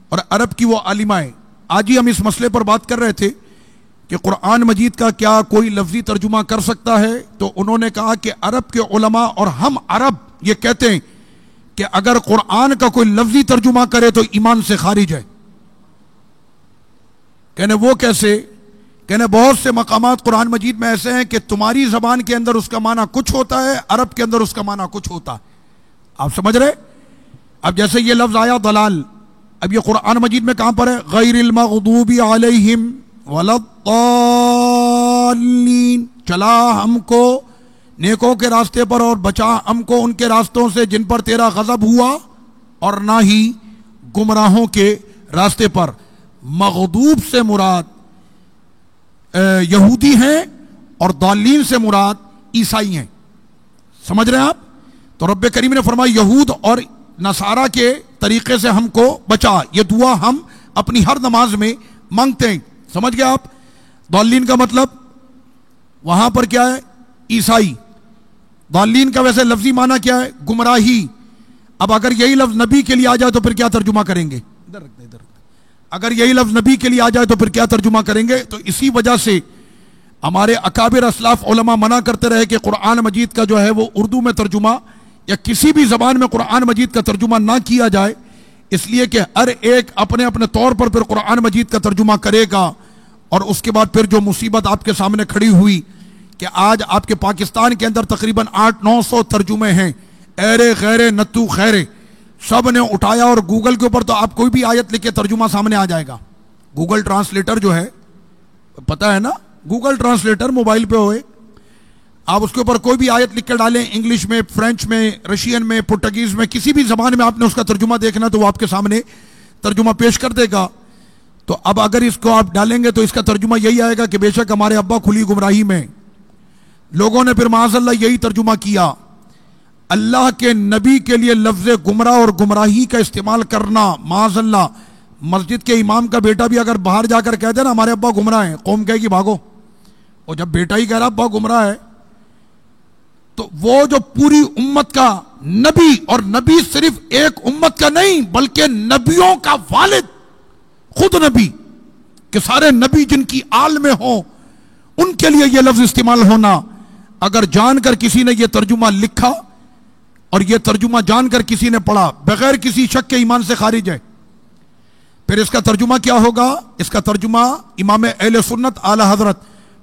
اور عرب کی وہ عالمہ ہیں. آج ہی ہم اس مسئلے پر بات کر رہے تھے کہ قرآن مجید کا کیا کوئی لفظی ترجمہ کر سکتا ہے. تو انہوں نے کہا کہ عرب کے علماء اور ہم عرب یہ کہتے ہیں کہ اگر قرآن کا کوئی لفظی ترجمہ کرے تو ایمان سے خارج ہے. کہنے وہ کیسے؟ کہنے بہت سے مقامات قرآن مجید میں ایسے ہیں کہ تمہاری زبان کے اندر اس کا معنی کچھ ہوتا ہے، عرب کے اندر اس کا معنی کچھ ہوتا ہے. آپ سمجھ رہے؟ اب جیسے یہ لفظ آیا ضلال، اب یہ قرآن مجید میں کہاں پر ہے؟ غیر المغضوب علیہم ولا الضالین. چلا ہم کو نیکوں کے راستے پر اور بچا ہم کو ان کے راستوں سے جن پر تیرا غضب ہوا، اور نہ ہی گمراہوں کے راستے پر. مغضوب سے مراد یہودی ہیں اور ضالین سے مراد عیسائی ہیں. سمجھ رہے ہیں آپ؟ تو رب کریم نے فرمایا یہود اور نصارہ کے طریقے سے ہم کو بچا. یہ دعا ہم اپنی ہر نماز میں مانگتے ہیں. سمجھ گئے آپ؟ ضالین کا مطلب وہاں پر کیا ہے؟ عیسائی. ضالین کا ویسے لفظی معنی کیا ہے؟ گمراہی. اب اگر یہی لفظ نبی کے لیے آ جائے تو پھر کیا ترجمہ کریں گے؟ اگر یہی لفظ نبی کے لیے آ جائے تو پھر کیا ترجمہ کریں گے؟ تو اسی وجہ سے ہمارے اکابر اسلاف علماء منع کرتے رہے کہ قرآن مجید کا جو ہے وہ اردو میں ترجمہ یا کسی بھی زبان میں قرآن مجید کا ترجمہ نہ کیا جائے، اس لیے کہ ہر ایک اپنے اپنے طور پر پھر قرآن مجید کا ترجمہ کرے گا. اور اس کے بعد پھر جو مصیبت آپ کے سامنے کھڑی ہوئی کہ آج آپ کے پاکستان کے اندر تقریباً 800-900 ترجمے ہیں، ایرے غیرے نتو خیرے سب نے اٹھایا، اور گوگل کے اوپر تو آپ کوئی بھی آیت لکھ کے ترجمہ سامنے آ جائے گا. گوگل ٹرانسلیٹر جو ہے پتہ ہے نا، گوگل ٹرانسلیٹر موبائل پہ ہوئے، آپ اس کے اوپر کوئی بھی آیت لکھ کر ڈالیں، انگلش میں، فرینچ میں، رشین میں، پرتگیز میں، کسی بھی زبان میں آپ نے اس کا ترجمہ دیکھنا تو وہ آپ کے سامنے ترجمہ پیش کر دے گا. تو اب اگر اس کو آپ ڈالیں گے تو اس کا ترجمہ یہی آئے گا کہ بے شک ہمارے ابا کھلی گمراہی میں. لوگوں نے پھر معاذ اللہ یہی ترجمہ کیا. اللہ کے نبی کے لیے لفظ گمراہ اور گمراہی کا استعمال کرنا معاذ اللہ. مسجد کے امام کا بیٹا بھی اگر باہر جا کر کہہ دے نا ہمارے ابا گمراہ ہیں، قوم کہے گی بھاگو. اور جب بیٹا ہی کہہ رہا ابا گمراہ ہے تو وہ جو پوری امت کا نبی، اور نبی صرف ایک امت کا نہیں بلکہ نبیوں کا والد، خود نبی کہ سارے نبی جن کی آل میں ہوں ان کے لیے یہ لفظ استعمال ہونا، اگر جان کر کسی نے یہ ترجمہ لکھا اور یہ ترجمہ جان کر کسی نے پڑھا بغیر کسی شک کے ایمان سے خارج ہے. پھر اس کا ترجمہ کیا ہوگا؟ اس کا ترجمہ امام اہل سنت اعلی حضرت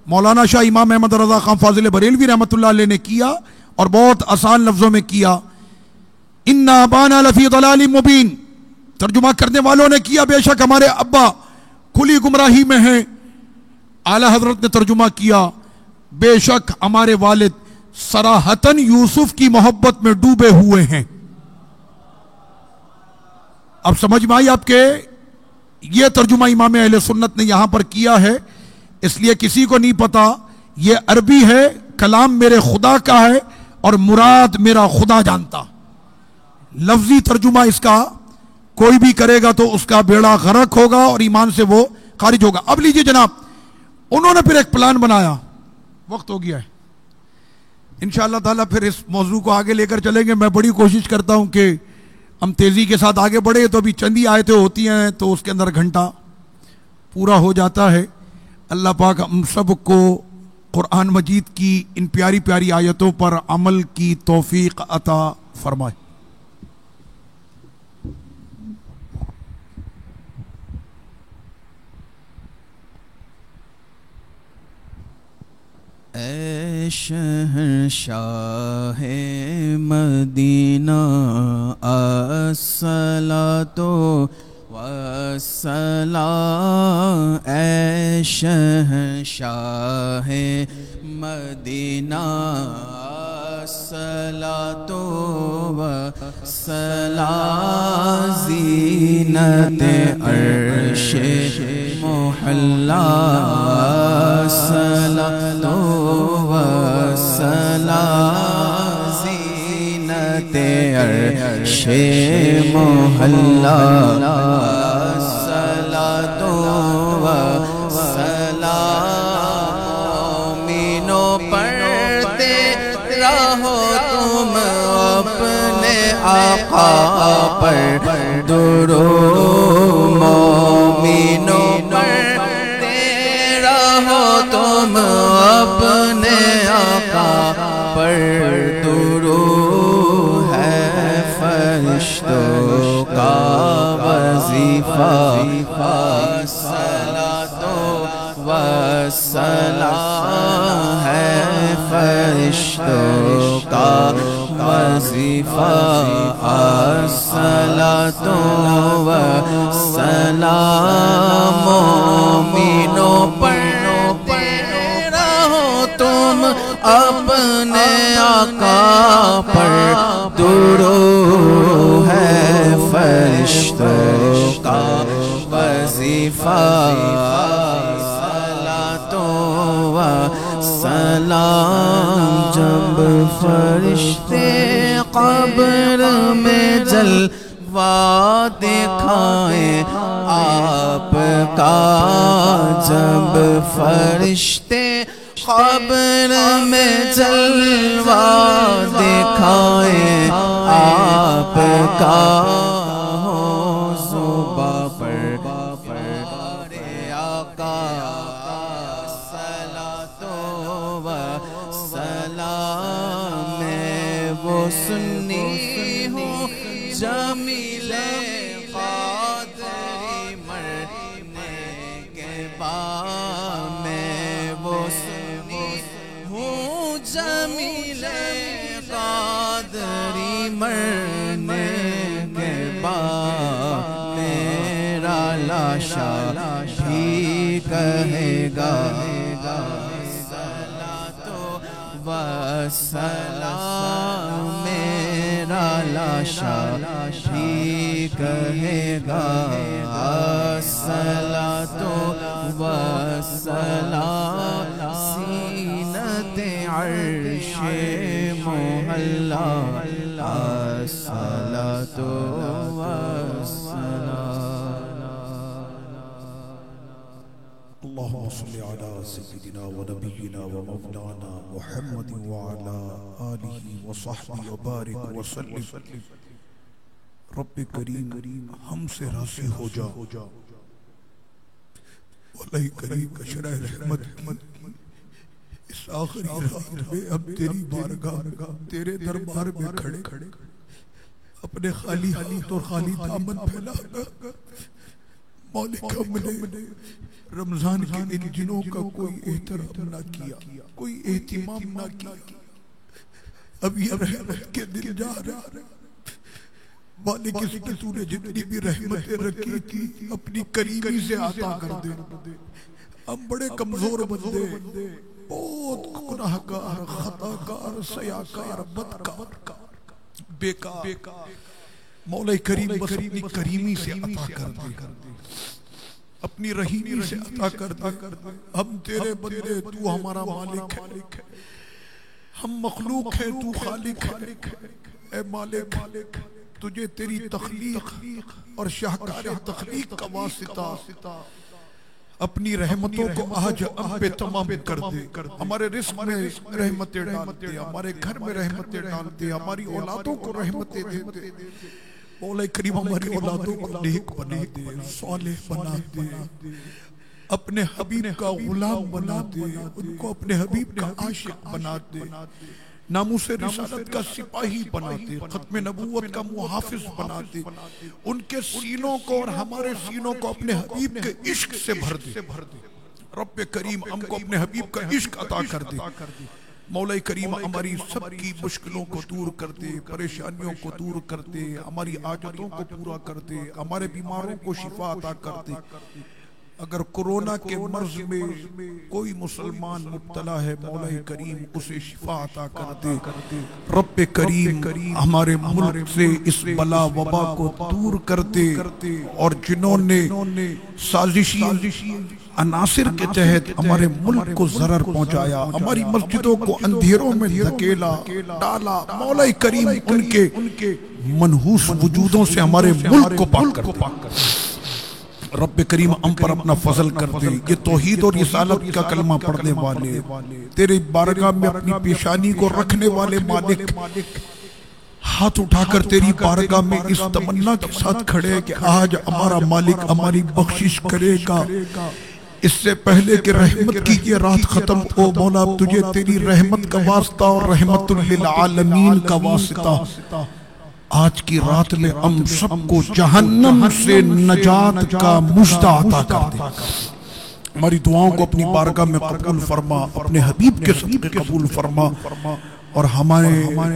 مولانا شاہ امام احمد رضا خان فاضل بریلوی رحمۃ اللہ علیہ نے کیا، اور بہت آسان لفظوں میں کیا، اِنَّا أَبَانَا لَفِي ضَلَالٍ مُبِينٍ۔ ترجمہ کرنے والوں نے کیا بے شک ہمارے ابا کھلی گمراہی میں ہیں۔ اعلیٰ حضرت نے ترجمہ کیا بے شک ہمارے والد صراحتاً یوسف کی محبت میں ڈوبے ہوئے ہیں۔ اب سمجھ میں آئی آپ کے یہ ترجمہ امام اہل سنت نے یہاں پر کیا ہے، اس لیے کسی کو نہیں پتا یہ عربی ہے، کلام میرے خدا کا ہے اور مراد میرا خدا جانتا۔ لفظی ترجمہ اس کا کوئی بھی کرے گا تو اس کا بیڑا غرق ہوگا اور ایمان سے وہ خارج ہوگا۔ اب لیجئے جناب، انہوں نے پھر ایک پلان بنایا، وقت ہو گیا ہے، انشاءاللہ تعالیٰ پھر اس موضوع کو آگے لے کر چلیں گے۔ میں بڑی کوشش کرتا ہوں کہ ہم تیزی کے ساتھ آگے بڑھے، تو ابھی چند ہی آیتیں ہوتی ہیں تو اس کے اندر گھنٹہ پورا ہو جاتا ہے۔ اللہ پاک ہم سب کو قرآن مجید کی ان پیاری پیاری آیتوں پر عمل کی توفیق عطا فرمائے۔ اے شہنشاہ مدینہ الصلاۃ والسلام، اے شہنشاہ مدینہ الصلاۃ والسلام، زینت عرش محلا الصلاۃ والسلام، زینت عرش محلا الصلاۃ والسلام، مینوں پڑھتے رہو تم اپنے آقا پر درود، مومنوں پڑھتے رہو تم اپنے آقا پر درود، ہے فرشتوں کا وظیفہ الصلاۃ والسلام، ہے فرشتوں کا وظیفہ الصلاۃ والسلام، مومنوں پڑھتے رہو تم اپنے آقا پر درود، ہے فرشتوں کا وظیفہ الصلاۃ والسلام، جب فرشتے قبر میں جلوہ دکھائیں آپ کا، جب فرشتے قبر میں جلوہ دکھائیں آپ کا، ہو زباں پر پیارے آقا الصلاۃ والسلام، میں وہ سنی ہوں جمیل قادری مرنے کے بعد، میں وہ سنی ہوں جمیل قادری مرنے کے بعد، میرا لاشا بھی کہے گا الصلاۃ والسلام، میرا لاشا بھی کہے گا الصلاۃ والسلام، زینت عرش محلا الصلاۃ والسلام۔ اللهم صل على سيدنا ونبينا ومولانا محمد وعلى آله وصحبه وبارك وسلم۔ رب کریم ہم سے راضی ہو جا، واللہ کریم کا شرح رحمت اس آخری رات میں اب تیری بارگاہ تیرے دربار میں کھڑے اپنے خالی ہاتھ اور خالی دامن پھیلا کر مالک ہم نے رمضان کے ان دنوں کا کوئی احترام نہ کیا، کوئی اہتمام نہ کیا، اب یہ رحمت کے دن جا رہا۔ مالک اس میں تو نے جتنی بھی رحمتیں رکھی تھی اپنی کریمی سے عطا کر دے۔ ہم بڑے کمزور بندے، بہت گناہگار، خطاکار، سیاکار، بدکار، بیکار، مولا کریم بس اپنی کریمی سے عطا کر دے، اپنی رحیمی سے عطا کر دے۔ ہم تیرے بندے، تو ہمارا مالک ہے، ہم مخلوق ہیں، تو خالق ہے۔ اے مالک، تجھے تیری تخلیق اور شاہکار تخلیق کا واسطہ اپنی رحمتوں کو آج ہم پہ تمام کر دے۔ ہمارے رزق میں رحمتیں ڈال دے، ہمارے گھر میں رحمتیں ڈال دے، ہماری اولادوں کو رحمتیں دے دے۔ مولا کریم ہماری اولادوں کو نیک بنا دے، صالح بنا دے، اپنے حبیب کا غلام بنا دے، ان کو اپنے حبیب کا عاشق بنا دے، ناموس رسالت کا سپاہی بنا دے، ختم نبوت کا محافظ بنا دے، ان کے سینوں کو اور ہمارے سینوں کو اپنے حبیب کے عشق سے بھر دے۔ رب کریم ہم کو اپنے حبیب کا عشق عطا کر دے۔ مولا کریم ہماری سب کی مشکلوں کو دور کر دے، پریشانیوں کو دور کر دے، ہماری حاجتوں کو پورا کر دے، ہمارے بیماروں کو شفا عطا کر دے۔ اگر کورونا کے مرض میں کوئی مسلمان مبتلا ہے، مولا کریم اسے شفا عطا کر دے۔ رب کریم ہمارے ملک سے اس بلا وبا کو دور کر دے، اور جنہوں نے سازشی عناصر کے تحت ہمارے ملک کو ضرر پہنچایا، ہماری مسجدوں کو اندھیروں میں دھکیلا ڈالا، مولا کریم ان کے منحوس وجودوں سے ہمارے ملک کو پاک کر دے۔ رب کریم ہم پر اپنا فضل کر دے۔ یہ توحید اور رسالت کا کلمہ پڑھنے والے، تیرے بارگاہ میں اپنی پیشانی کو رکھنے والے مالک، ہاتھ اٹھا کر تیری بارگاہ میں اس تمنا کے ساتھ کھڑے کہ آج ہمارا مالک ہماری بخشش کرے گا۔ اس سے پہلے کہ رحمت کی یہ رات ختم ہو، مولا تجھے تیری رحمت کا واسطہ اور رحمت للعالمین کا واسطہ آج کی رات میں ہم سب کو جہنم سے نجات کا مژدہ عطا کر دے۔ ہماری دعاؤں کو اپنی بارگاہ میں قبول فرما، اپنے حبیب کے صدقے قبول فرما، اور ہمارے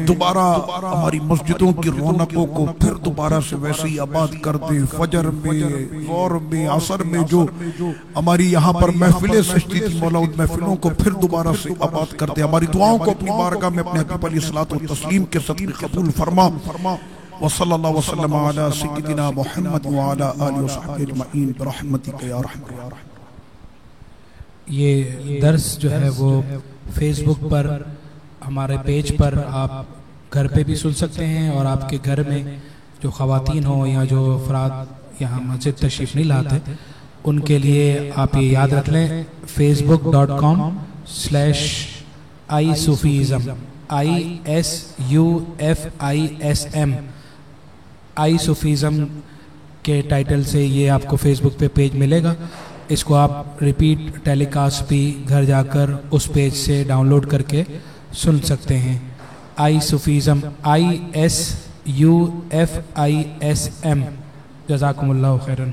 دوبارہ ہماری مسجدوں کی رونقوں کو پھر دوبارہ سے ویسے ہی آباد کر دے۔ فجر میں، ظہر میں، عصر میں جو ہماری یہاں پر محفلیں سجتی تھی، مولا ان محفلوں کو پھر دوبارہ سے آباد کر دے۔ ہماری دعاؤں کو اپنی بارگاہ میں اپنے حبیب علیہ الصلوۃ والتسلیم کے صدقے قبول فرما۔ وصلی اللہ وسلم علی سیدنا محمد وعلی آلہ وصحبہ اجمعین برحمتک یا ارحم الراحمین۔ یہ درس جو ہے وہ فیس بک پر، ہمارے پیج پر آپ گھر پہ بھی سن سکتے ہیں، اور آپ کے گھر میں جو خواتین ہوں یا جو افراد یہاں مسجد تشریف نہیں لاتے، ان کے لیے آپ یہ یاد رکھ لیں، facebook.com/isufism isufism کے ٹائٹل سے یہ آپ کو فیس بک پہ پیج ملے گا۔ اس کو آپ ریپیٹ ٹیلی کاسٹ بھی گھر جا کر اس پیج سے ڈاؤن لوڈ کر کے سن سکتے ہیں۔ isufism ISUFISM۔ جزاکم اللہ خیراً۔